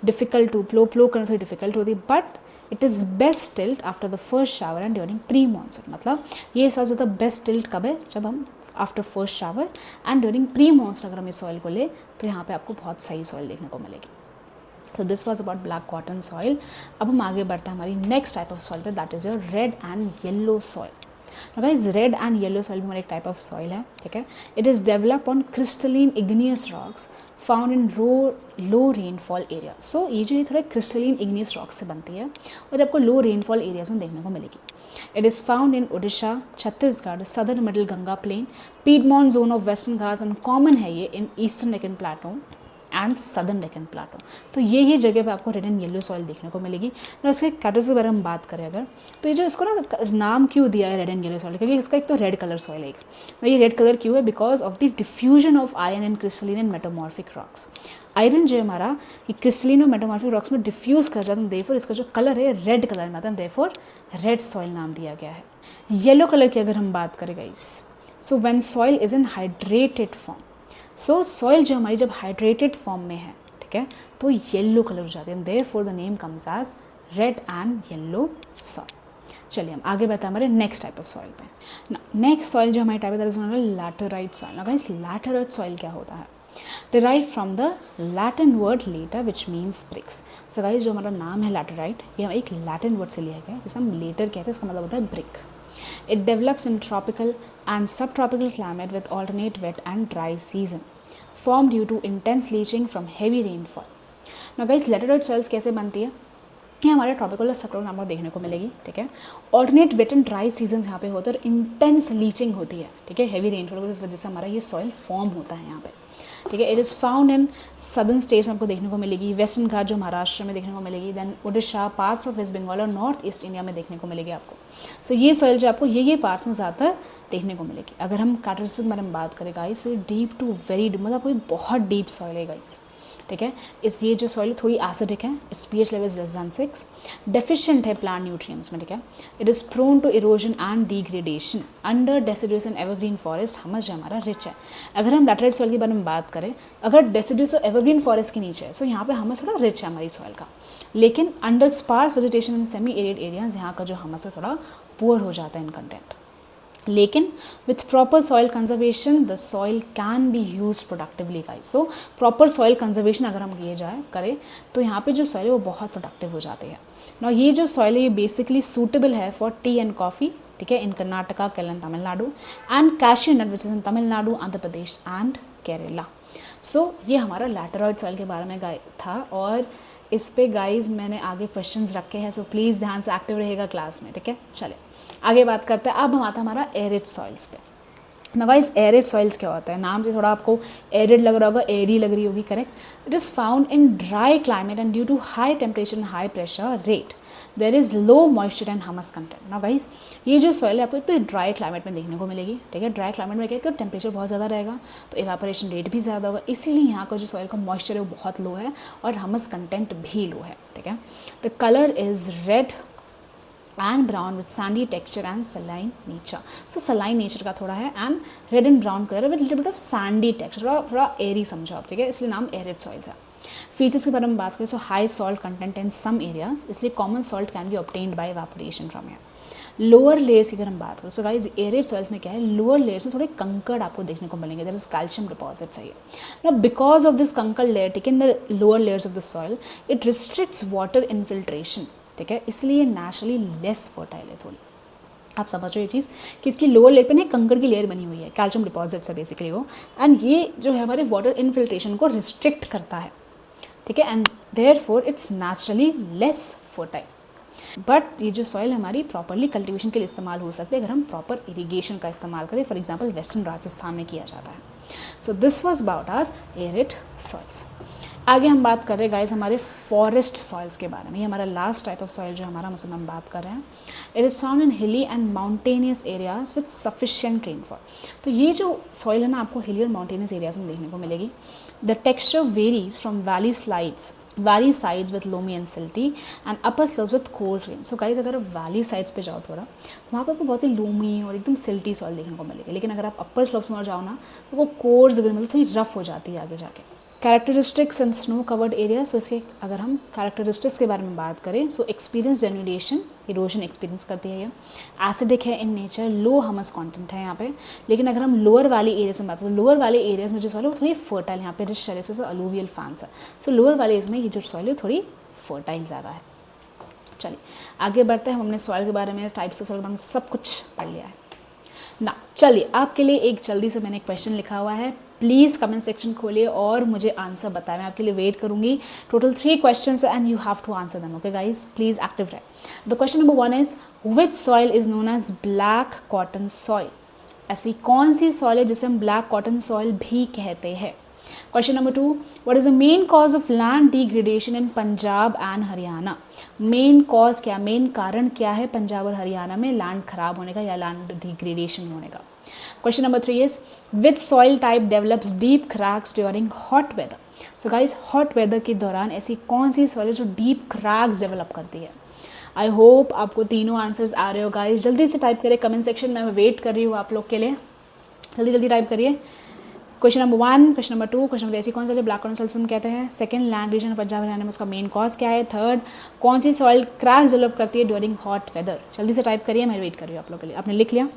डिफिकल्ट टू प्लो करना थोड़ी डिफिकल्ट होती है, but it is best tilt after the first shower and during pre monsoon. मतलब ये सबसे ज़्यादा बेस्ट टिल्ट कब है, जब हम after first shower and during pre monsoon अगर हम इस सॉइल को ले तो यहाँ पे आपको बहुत सही सॉइल देखने को मिलेगी। तो this was about black cotton soil. अब हम आगे बढ़ते हैं हमारी नेक्स्ट टाइप ऑफ सॉइल पे, that is your red and yellow soil. Guys red and yellow soil भी हमारा एक टाइप ऑफ सॉइल है, ठीक है। It is develop on crystalline igneous rocks found in low rainfall area. So ये जो थोड़ा क्रिस्टलिन इग्नियस रॉक्स से बनती है और आपको लो रेनफॉल एरियाज में देखने को मिलेगी। It is found in Orissa, Chhattisgarh, southern middle Ganga plain, piedmont zone of western Ghats and common है ये in eastern Deccan plateau and southern Deccan plateau. तो ये जगह पे आपको रेड एंड येलो सॉइल देखने को मिलेगी। ना इसके कैरेक्टर्स के बारे में बात करें अगर, तो ये जो इसको ना नाम क्यों दिया है रेड एंड येलो सॉइल, क्योंकि इसका एक तो रेड कलर सॉइल है। एक तो ये रेड कलर क्यों है, because of the diffusion of iron and crystalline and metamorphic rocks. Iron जो है हमारा ये क्रिस्टलिन और मेटामॉर्फिक रॉक्स में डिफ्यूज कर जाता है, देयरफॉर इसका जो कलर है रेड कलर में आता है, देयरफॉर रेड सॉइल नाम दिया गया है। येलो कलर की अगर हम बात करें guys, so when soil is in hydrated form, so soil जो हमारी जब हाइड्रेटेड फॉर्म में है, ठीक है, तो येलो कलर हो जाती है, therefore the name comes as red and yellow soil. चलिए हम आगे बढ़ते हैं हमारे नेक्स्ट टाइप ऑफ सॉइल पे। नेक्स्ट सॉइल जो हमारी टाइप है that is known as laterite soil. Now guys laterite soil क्या होता है? Derive from the Latin word later which means bricks. So guys जो हमारा नाम है लैटेराइट ये एक लैटिन वर्ड से लिया गया है जिसे हम लेटर कहते हैं, इसका मतलब होता है brick. It develops in tropical and subtropical climate with alternate wet and dry season, formed due to intense leaching from heavy rainfall. Now guys, laterite soils कैसे बनती है? ये हमारे ट्रॉपिकल और सबट्रॉपिकल क्लाइमेट देखने को मिलेगी, ठीक है। Alternate wet and dry seasons यहाँ पे होते हैं और इंटेंस लीचिंग होती है, ठीक है, हेवी रेनफॉल की वजह से हमारा ये सॉइल फॉर्म होता है यहाँ पे, ठीक है। It is found in southern states में आपको देखने को मिलेगी, वेस्टर्न घाट जो महाराष्ट्र में देखने को मिलेगी, then Orissa, parts of West Bengal और नॉर्थ ईस्ट इंडिया में देखने को मिलेगी आपको। सो ये सॉइल जो आपको ये पार्ट्स में ज़्यादातर देखने को मिलेगी। अगर हम कैरेक्टरिस्टिक्स के बारे में बात करें गाइस, तो डीप टू वेरी डीप, मतलब कोई बहुत डीप सॉइल है गाइस, ठीक है। ये जो सॉइल थोड़ी एसिडिक है, इस pH level is less than 6, deficient है प्लांट न्यूट्रिएंट्स में, ठीक है। It is prone to erosion and degradation under deciduous and evergreen forest. Humus जो हमारा रिच है। अगर हम लैटेराइट सॉइल के बारे में बात करें, अगर डेसिडुअस और एवरग्रीन फॉरेस्ट के नीचे है, सो यहाँ पे हमस थोड़ा रिच है हमारी सॉइल का, लेकिन under sparse vegetation in semi arid areas यहाँ का जो हमस है थोड़ा पुअर हो जाता है इन कंटेंट। लेकिन with proper soil conservation the soil can be use productively guys. So proper soil conservation अगर हम किए जाए करें तो यहाँ पे जो सॉइल है वो बहुत प्रोडक्टिव हो जाती है। ना ये जो सॉइल है ये बेसिकली सूटेबल है फॉर टी एंड कॉफ़ी, ठीक है, in Karnataka, Kerala, Tamil Nadu and cashew nut which is in Tamil Nadu, Andhra Pradesh and Kerala. So ये हमारा लैटेराइट सॉइल के बारे में था और इस पे गाइज मैंने आगे क्वेश्चंस रखे हैं, सो प्लीज़ ध्यान से एक्टिव रहेगा क्लास में, ठीक है। चले आगे बात करते हैं। अब हम आता हमारा एरिड सॉइल्स पे। ना गाइज एरिड सॉइल्स क्या होता है? नाम से थोड़ा आपको एरिड लग रहा होगा, एरी लग रही होगी, correct. It is found in dry climate and due to high temperature and high pressure rate there is low moisture and humus content. ना गाइज ये जो सॉइल है आपको एक तो ड्राई क्लाइमेट में देखने को मिलेगी, ठीक है। ड्राई क्लाइमेट में क्या है, टेम्परेचर बहुत ज़्यादा रहेगा तो इवेपोरेशन रेट भी ज़्यादा होगा, इसीलिए यहाँ का जो सॉइल का मॉइस्चर है वो बहुत लो है और हमस कंटेंट भी लो है, ठीक है। The colour is red and brown with sandy texture and saline nature. So saline nature का थोड़ा है and red and brown color with little bit of sandy texture, थोड़ा airy समझो आप, ठीक है, इसलिए नाम arid soils है। फीचर्स के बारे में बात करें so high salt content in some areas, इसलिए common salt can be obtained by evaporation from air. Lower layers की अगर हम बात करें सो गाइस एरिड सॉइल्स में क्या है, लोअर लेयर्स में थोड़े कंकड़ आपको देखने को मिलेंगे, दैट इज कैल्शियम डिपॉजिट्स है ये। Now because of this kankar layer take in the lower layers of the soil it restricts water infiltration, ठीक है, इसलिए नेचुरली लेस फर्टाइल है थोड़ी। आप समझो ये चीज़ कि इसकी लोअर लेयर पे ना कंकड़ की लेयर बनी हुई है, कैल्शियम डिपॉजिट्स है बेसिकली वो, एंड ये जो है हमारे वाटर इन्फिल्ट्रेशन को रिस्ट्रिक्ट करता है, ठीक है, and therefore it's naturally less fertile. But ये जो सॉइल हमारी प्रॉपरली कल्टीवेशन के लिए इस्तेमाल हो सकती है अगर हम प्रॉपर इरीगेशन का इस्तेमाल करें, फॉर एग्जांपल वेस्टर्न राजस्थान में किया जाता है। So this was about our arid soils. आगे हम बात कर रहे हैं गाइस हमारे फॉरेस्ट सॉइल्स के बारे में। ये हमारा लास्ट टाइप ऑफ सॉइल जो हमारा मतलब हम बात कर रहे हैं। इट इज़ फाउंड इन हिली and mountainous areas with sufficient rainfall. तो ये जो सॉइल है ना आपको हिली और माउंटेनियस एरियाज में देखने को मिलेगी। The texture varies from valley sides with loamy and silty and upper slopes with course rain. So guys अगर आप वैली साइड्स पे जाओ थोड़ा तो वहाँ पर आपको बहुत ही लोमी और एकदम सिल्टी सॉइल देखने को मिलेगी, लेकिन अगर आप अपर स्लोप्स में जाओ ना तो वो कोर्स मतलब थोड़ी रफ हो जाती है आगे जाके। Characteristics and snow covered area, so इसके अगर हम कैरेक्टरिस्टिक्स के बारे में बात करें so experience denudation erosion experience करती है ये, एसिडिक है in nature, low hummus content है यहाँ पे। लेकिन अगर हम लोअर वाली एरियाज में बात करें तो लोअर वाले एरियाज में जो सॉइल है वो थोड़ी फर्टाइल, यहाँ पे रिच टेरेसेस और अलूवियल फैंस है, सो लोअर वाले एरियाज में ये जो सॉइल है थोड़ी फर्टाइल ज़्यादा है। चलिए आगे बढ़ते हैं। हमने सॉइल के बारे में, टाइप्स ऑफ सॉइल के बारे में सब कुछ पढ़ लिया है ना। चलिए आपके लिए एक जल्दी से मैंने एक क्वेश्चन लिखा हुआ है, प्लीज़ कमेंट सेक्शन खोलिए और मुझे आंसर बताएं, मैं आपके लिए वेट करूंगी। Total 3 questions and you have to answer them, okay guys, please active रहे। The question number 1 is which soil is known as black cotton soil. ऐसी कौन सी सॉइल है जिसे हम ब्लैक कॉटन सॉइल भी कहते हैं। Question number 2, what is the main cause of land degradation in Punjab and Haryana. Main cause क्या, मेन कारण क्या है पंजाब और हरियाणा में लैंड खराब होने का या लैंड डिग्रेडेशन होने का। Question number 3 is which soil type develops deep cracks during hot weather. So guys hot weather के दौरान ऐसी कौन सी सॉइल है जो डीप क्रैक्स डेवलप करती है। आई होप आपको तीनों आंसर्स आ रहे हो गाइस। जल्दी से टाइप करें कमेंट सेक्शन में, मैं वेट कर रही हूँ आप लोग के लिए, जल्दी जल्दी टाइप करिए। Question number 1, question number 2, question number ऐसी कौन सा जो ब्लैक कॉर्न सॉइल कहते हैं। Second, land region Punjab Haryana में उसका मेन कॉज क्या है। थर्ड, कौन सी सॉइल क्रैक्स डेवलप करती है ड्यूरिंग हॉट वेदर। जल्दी से टाइप करिए, मैं वेट कर रही हूँ आप लोग के लिए। आपने लिख लिया,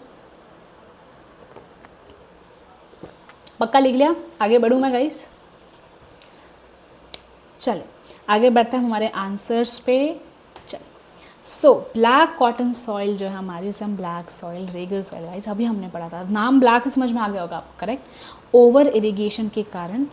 पक्का लिख लिया। आगे बढ़ूँ मैं गाइस, चले आगे बढ़ते हैं हमारे आंसर्स पे। चल सो ब्लैक कॉटन सॉइल जो है हमारी, उसे हम black soil, Regar soil guys अभी हमने पढ़ा था। नाम ब्लैक से समझ में आ गया होगा आपको, करेक्ट। ओवर इरिगेशन के कारण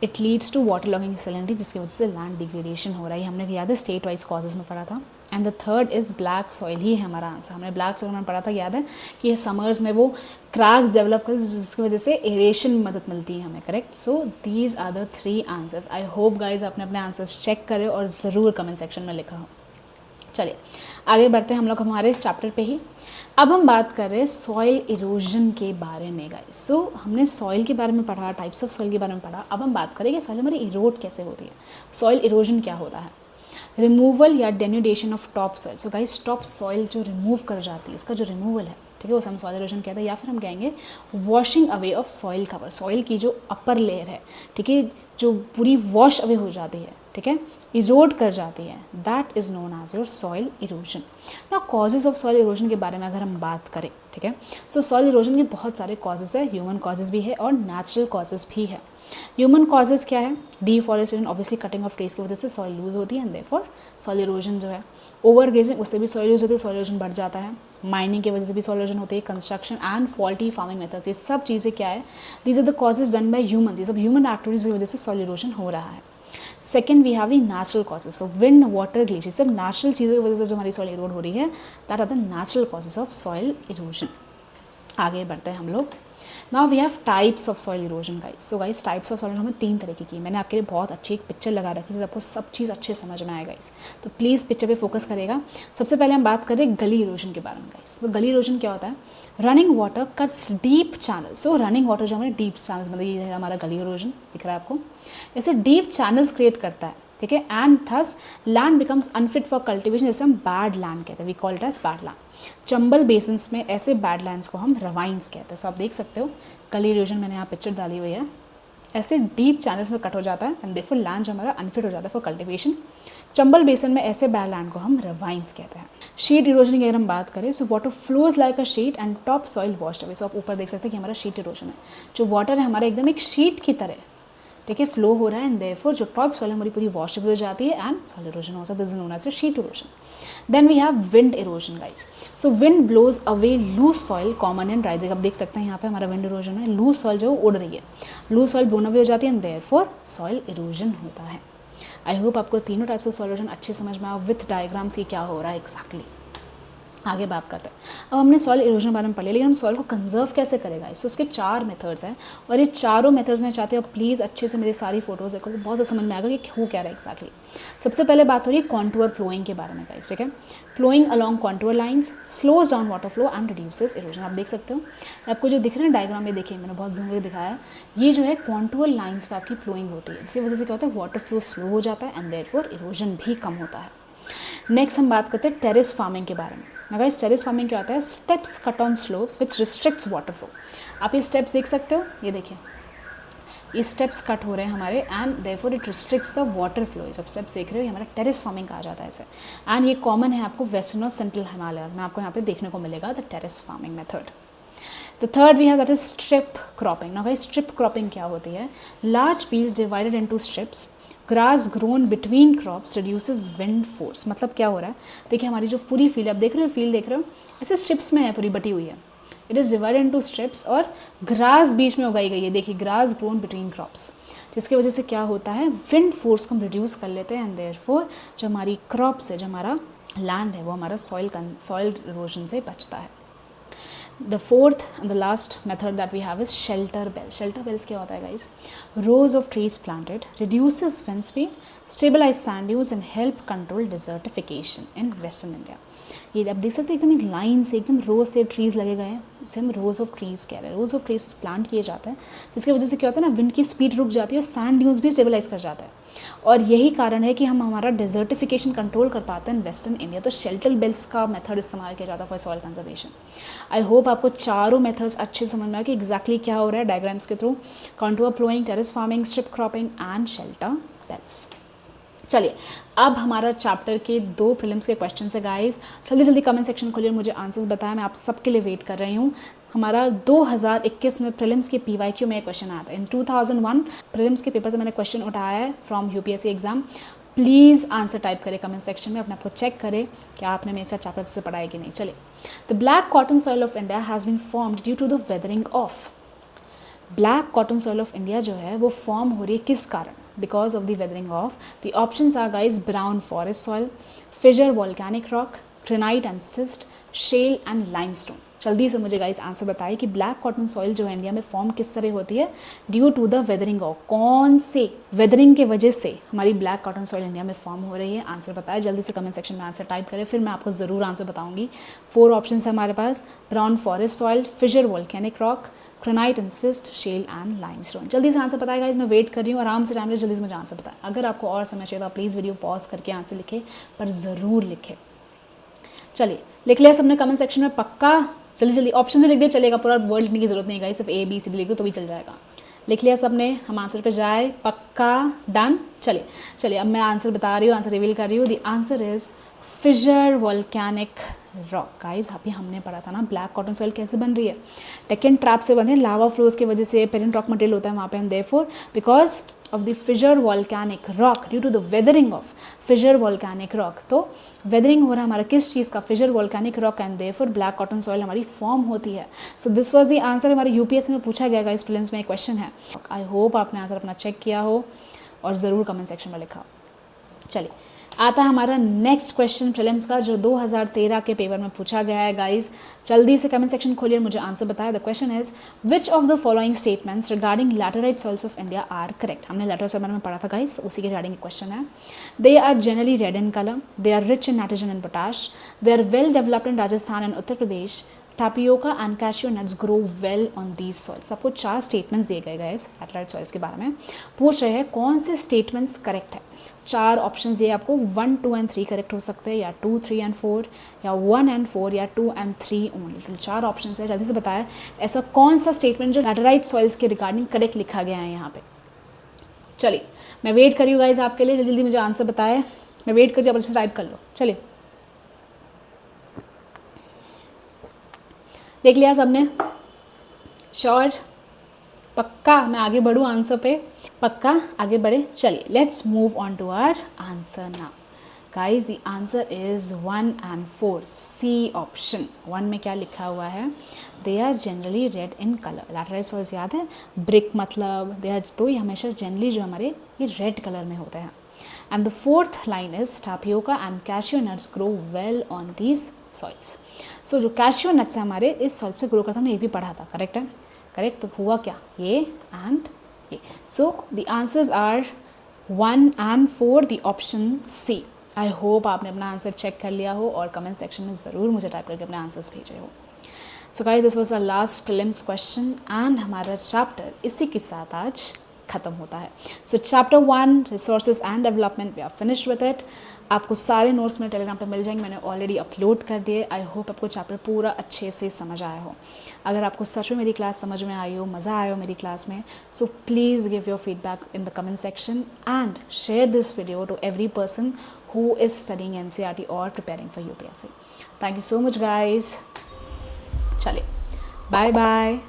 it leads to water logging salinity, जिसकी वजह से लैंड डिग्रेडेशन हो रहा है। हमने याद है स्टेट वाइज कॉजेज में पढ़ा था। And the third is black soil ही है हमारा आंसर। हमने ब्लैक सॉइल में पढ़ा था, याद है कि ये समर्स में वो क्रैक्स डेवलप कर जिसकी वजह से एरेशन में मदद मिलती है हमें, correct. So these are the 3 answers. I hope guys आपने अपने आंसर्स चेक करे और ज़रूर कमेंट सेक्शन में लिखा हो। चलिए आगे बढ़ते हैं हम लोग हमारे चैप्टर पे ही। अब हम बात कर रहे हैं सॉइल इरोजन के बारे में गाइस। सो हमने सॉइल के बारे में पढ़ा, टाइप्स ऑफ सॉइल के बारे में पढ़ा। अब हम बात करें कि सॉइल हमारी इरोड कैसे होती है। सॉइल इरोजन क्या होता है। रिमूवल या denudation of top soil. So guys top soil जो रिमूव कर जाती है, उसका जो रिमूवल है, ठीक है, वो हम सॉइल इरोजन कहते हैं। या फिर हम कहेंगे washing away of soil cover. Soil की जो अपर लेयर है, ठीक है, जो पूरी वॉश अवे हो जाती है, ठीक है, इरोड कर जाती है, that is known as your soil erosion. ना कॉजेज़ ऑफ सॉइल इरोजन के बारे में अगर हम बात करें, ठीक है, सो सॉइल इरोजन के बहुत सारे कॉजेज़ है। ह्यूमन कॉजेज़ भी है और नेचुरल कॉजेज़ भी है। ह्यूमन कॉजेज़ क्या है। Deforestation, obviously cutting of trees की वजह से सॉइल लूज होती है एंड देयरफॉर सॉइल इरोजन जो है। ओवर ग्रेजिंग, उससे भी सॉइल लूज होती है, सॉइल इरोजन बढ़ जाता है। माइनिंग की वजह से भी सॉइल इरोजन होती है। Construction and faulty farming methods, ये सब चीज़ें क्या है, these are the causes done by human. ये सब ह्यूमन एक्टिविटीज़ की वजह से सॉइल इरोजन हो रहा है। Second we have the natural causes. So wind, water, glacier, सब नेचुरल चीज़ों की वजह से जो हमारी सॉइल इरोड हो रही है, that are the natural causes of soil erosion. आगे बढ़ते हैं हम लोग। Now we have types of soil erosion guys. So guys types of soil हमें 3 तरीके की। मैंने आपके लिए बहुत अच्छी एक पिक्चर लगा रखी है जिससे आपको सब चीज़ अच्छे समझ में आएगा गाइस, तो प्लीज़ पिक्चर पे फोकस करेगा। सबसे पहले हम बात करें गली इरोजन के बारे में गाइस। तो गली इरोजन क्या होता है। Running water cuts deep channel. सो रनिंग वाटर जो हमारे डीप चैनल्स, मतलब ये है हमारा गली इरोजन, दिख रहा है आपको। ऐसे डीप चैनल्स क्रिएट करता है, ठीक है, and thus land becomes unfit for cultivation, जैसे हम बैड लैंड कहते हैं, we call it as bad land. Chambal basins में ऐसे बैड लैंड्स को हम रवाइंस कहते हैं। सो आप देख सकते हो गली इरोजन, मैंने यहाँ पिक्चर डाली हुई है। ऐसे डीप चैनल्स में कट हो जाता है एंड देयरफॉर लैंड जो हमारा अनफिट हो जाता है फॉर कल्टिवेशन। चंबल बेसिन में ऐसे बैड लैंड को हम रवाइंस कहते हैं। शीट इरोजन की अगर हम बात करें, so water flows like a sheet and top soil washed away. So आप ऊपर देख सकते हैं कि हमारा शीट इरोजन है। जो वाटर है हमारा एकदम एक शीट की तरह, ठीक है, फ्लो हो रहा है एंड देयरफॉर जो टॉप सॉइल हमारी पूरी वॉश अवे हो जाती है एंड सॉइल इरोजन हो जाता है, this is known as sheet erosion. Then we have wind erosion guys. So wind blows away loose soil common and dry. आप देख सकते हैं यहाँ पे हमारा विंड इरोजन है। लूज सॉइल जो उड़ रही है, लूज सॉइल ब्लोन अवे हो जाती है एंड देयरफॉर सॉइल इरोजन होता है। आई होप आपको तीनों टाइप्स ऑफ सॉइल इरोजन अच्छे समझ में आए विथ डायग्राम्स, ये क्या हो रहा है एग्जैक्टली। आगे बात करते हैं। अब हमने सॉइल इरोजन के बारे में पढ़ लिया, लेकिन हम सॉइल को कंजर्व कैसे करेगा, इससे उसके 4 मेथड्स हैं और ये चारों मेथड्स में चाहते हो प्लीज़ अच्छे से मेरी सारी फोटोज़ देखो, बहुत ज़्यादा समझ में आएगा कि हो क्या रहा है एक्जैक्टली। सबसे पहले बात हो रही है कॉन्टूर फ्लोइंग के बारे में गाइस, ठीक है। Flowing along contour lines slows down water flow and reduces erosion. आप देख सकते हो आपको जो दिख रहा है डायग्राम में, देखिए मैंने बहुत जूम करके दिखाया है, ये जो है कॉन्टूर लाइन्स पर आपकी फ्लोइंग होती है, इसी वजह से क्या होता है वाटर फ्लो स्लो हो जाता है एंड देयरफॉर इरोजन भी कम होता है। नेक्स्ट हम बात करते हैं टेरेस फार्मिंग के बारे में। गाइस टेरेस फार्मिंग क्या होता है, steps cut on slopes which restricts water flow. आप ये स्टेप्स देख सकते हो, ये देखिए ये स्टेप्स कट हो रहे हैं हमारे and therefore it restricts the water flow. जब स्टेप्स देख रहे हो ये हमारा टेरेस फार्मिंग कहा जाता है इसे, एंड ये कॉमन है आपको वेस्टर्न और सेंट्रल हिमालयाज में, आपको यहाँ पे देखने को मिलेगा the terrace farming method. The third we have that is strip cropping. Now guys strip cropping क्या होती है, large fields divided into strips, grass grown between crops reduces wind force. मतलब क्या हो रहा है, देखिए हमारी जो पूरी फील्ड आप देख रहे हो, फील्ड देख रहे हो ऐसे स्ट्रिप्स में है, पूरी बटी हुई है, it is divided into strips और ग्रास बीच में उगाई गई है, देखिए ग्रास ग्रोन बिटवीन क्रॉप्स, जिसकी वजह से क्या होता है विंड फोर्स को हम रिड्यूस कर लेते हैं एंड देयरफॉर जो हमारी क्रॉप्स है, जो हमारा लैंड है, वो हमारा सॉइल इरोजन से बचता है। The fourth and the last method that we have is shelter belts. Shelter belts क्या होता है guys? Rows of trees planted reduces wind speed, stabilize sand dunes and help control desertification in Western India. ये आप देख सकते हैं एकदम एक लाइन से, एकदम रोज से ट्रीज़ लगे गए हैं, इसे हम रोज ऑफ ट्रीज़ कह रहे हैं। रोज ऑफ ट्रीज प्लांट किए जाते हैं, जिसकी वजह से क्या होता है ना, विंड की स्पीड रुक जाती है और सैंड ड्यून्स भी स्टेबलाइज कर जाता है। और यही कारण है कि हम हमारा डेजर्टिफिकेशन कंट्रोल कर पाते हैं इन वेस्टर्न इंडिया। तो शेल्टर बेल्ट्स का मेथड इस्तेमाल किया जाता है for soil conservation. I hope आपको चारों मेथड्स अच्छे समझ में आए कि एग्जैक्टली क्या हो रहा है डायग्राम्स के through. Contour ploughing, terrace farming, strip cropping and shelter belts. चलिए, अब हमारा चैप्टर के 2 प्रीलिम्स के क्वेश्चन है गाइस। जल्दी जल्दी कमेंट सेक्शन खोलिए, मुझे आंसर्स बताएं, मैं आप सबके लिए वेट कर रही हूँ। हमारा 2021 में प्रीलिम्स के PYQ में क्वेश्चन आया था। इन 2001 प्रीलिम्स के पेपर से मैंने क्वेश्चन उठाया है from UPSC exam. Please answer type करें कमेंट सेक्शन में, अपने आप को चेक करें कि आपने मेरे साथ चैप्टर से पढ़ा है कि नहीं। चलिए, the black cotton soil of India has been formed due to the weathering of. Black cotton soil of India जो है वो फॉर्म हो रही है किस कारण? Because of the weathering of. The options are guys brown forest soil, fissure volcanic rock, granite and schist, shale and limestone. जल्दी से मुझे गाइज आंसर बताइए कि ब्लैक कॉटन सॉइल जो है इंडिया में फॉर्म किस तरह होती है due to the weathering of. कौन से वेदरिंग के वजह से हमारी ब्लैक कॉटन सॉइल इंडिया में फॉर्म हो रही है? आंसर बताएं जल्दी से कमेंट सेक्शन में, आंसर टाइप करें, फिर मैं आपको ज़रूर आंसर बताऊंगी। 4 ऑप्शन है हमारे पास, brown forest soil, fissure volcanic rock, granite and schist, shale and limestone. जल्दी से आंसर बताएगा गाइस, मैं वेट कर रही हूँ, आराम से टाइम ले, जल्दी से मुझे आंसर बताएं। अगर आपको और समय चाहिए तो आप प्लीज़ वीडियो पॉज करके आंसर लिखें, पर ज़रूर लिखें। चलिए, लिख लिया सबने कमेंट सेक्शन में पक्का? जल्दी जल्दी ऑप्शन में लिख दिया चलेगा, पूरा वर्ड लिखने की जरूरत नहीं है, सिर्फ ABCD लिख दो तो भी चल जाएगा। लिख लिया सबने, हम आंसर पे जाए, पक्का डन? चलिए चलिए, अब मैं आंसर बता रही हूँ, आंसर रिवील कर रही हूँ। The answer is fissure volcanic rock. Guys अभी हमने पढ़ा था ना ब्लैक कॉटन सॉइल कैसे बन रही है, टेकन ट्रैप से बने, लावा फ्लोज की वजह से पेरेंट रॉक मटेरियल होता है वहाँ पे, and therefore because of the fissure volcanic rock due to the weathering of fissure volcanic rock. तो वेदरिंग हो रहा है हमारा किस चीज़ का? Fissure volcanic rock, and therefore black cotton soil हमारी फॉर्म होती है। So this was the answer. हमारे UPSC में पूछा गया इस प्रीलिम्स में एक क्वेश्चन है। आई होप आपने आंसर अपना चेक किया हो और ज़रूर कमेंट सेक्शन में लिखा हो। चलिए, आता है हमारा नेक्स्ट क्वेश्चन प्रीलिम्स का, जो 2013 के पेपर में पूछा गया है। गाइस जल्दी से कमेंट सेक्शन खोलिए, मुझे आंसर बताया। The question is which of the following statements regarding laterite soils of India are correct. हमने लैटेराइट सॉइल में पढ़ा था गाइस, उसी के रिगार्डिंग क्वेश्चन है। They are generally red in colour, they are rich in nitrogen and potash, they are well developed in Rajasthan and Uttar Pradesh, tapioca and cashew nuts grow well on these soils. आपको 4 स्टेटमेंट्स दिए गए इस लैटेराइट सॉइल्स के बारे में, पूछ रहे हैं कौन से स्टेटमेंट्स करेक्ट है। 4 ऑप्शंस ये आपको 1, 2 एंड 3 करेक्ट हो सकते हैं, या 2, 3 एंड 4, या 1 एंड 4, या 2 एंड 3 ओनली। 4 ऑप्शंस है, जल्दी से बताया ऐसा कौन सा स्टेटमेंट जो लैटेराइट सॉइल्स के रिगार्डिंग करेक्ट लिखा गया है यहाँ पे। चलिए, मैं वेट करी हूँ गाइज आपके लिए, जल्दी मुझे आंसर बताए, मैं वेट करिए, आप अच्छे से टाइप कर लो। चलिए, देख लिया सबने? श्योर? पक्का मैं आगे बढ़ूँ आंसर पे? पक्का आगे बढ़े? चलिए, let's move on to our answer now. Guys the answer is 1 and 4, C option. 1 में क्या लिखा हुआ है? They are generally red in colour. Laterite soils याद है, ब्रिक मतलब दे आर, तो ये हमेशा जनरली जो हमारे ये रेड कलर में होते हैं। And the 4th line is tapioca and cashew nuts grow well on these soils. So जो कैशियो नट्स है हमारे इस सॉइल्स पे ग्रो करता है, हमने ये भी पढ़ा था, करेक्ट है? करेक्ट। तो हुआ क्या? ये एंड ये। So the answers are 1 and 4, the option C। I hope आपने अपना आंसर चेक कर लिया हो और कमेंट सेक्शन में ज़रूर मुझे टाइप करके अपने आंसर्स भेजे हो। So guys this was our last prelims question and हमारा चैप्टर इसी के साथ आज खत्म होता है। सो chapter 1 resources and development we are finished with it. आपको सारे नोट्स मेरे टेलीग्राम पे मिल जाएंगे, मैंने ऑलरेडी अपलोड कर दिए। आई होप आपको चैप्टर पूरा अच्छे से समझ आया हो। अगर आपको सच में मेरी क्लास समझ में आई हो, मज़ा आया हो मेरी क्लास में, so please give your feedback in the comment section and share this video to every person who is studying NCERT or preparing for UPSC. Thank you so much guys. चलिए, बाय बाय।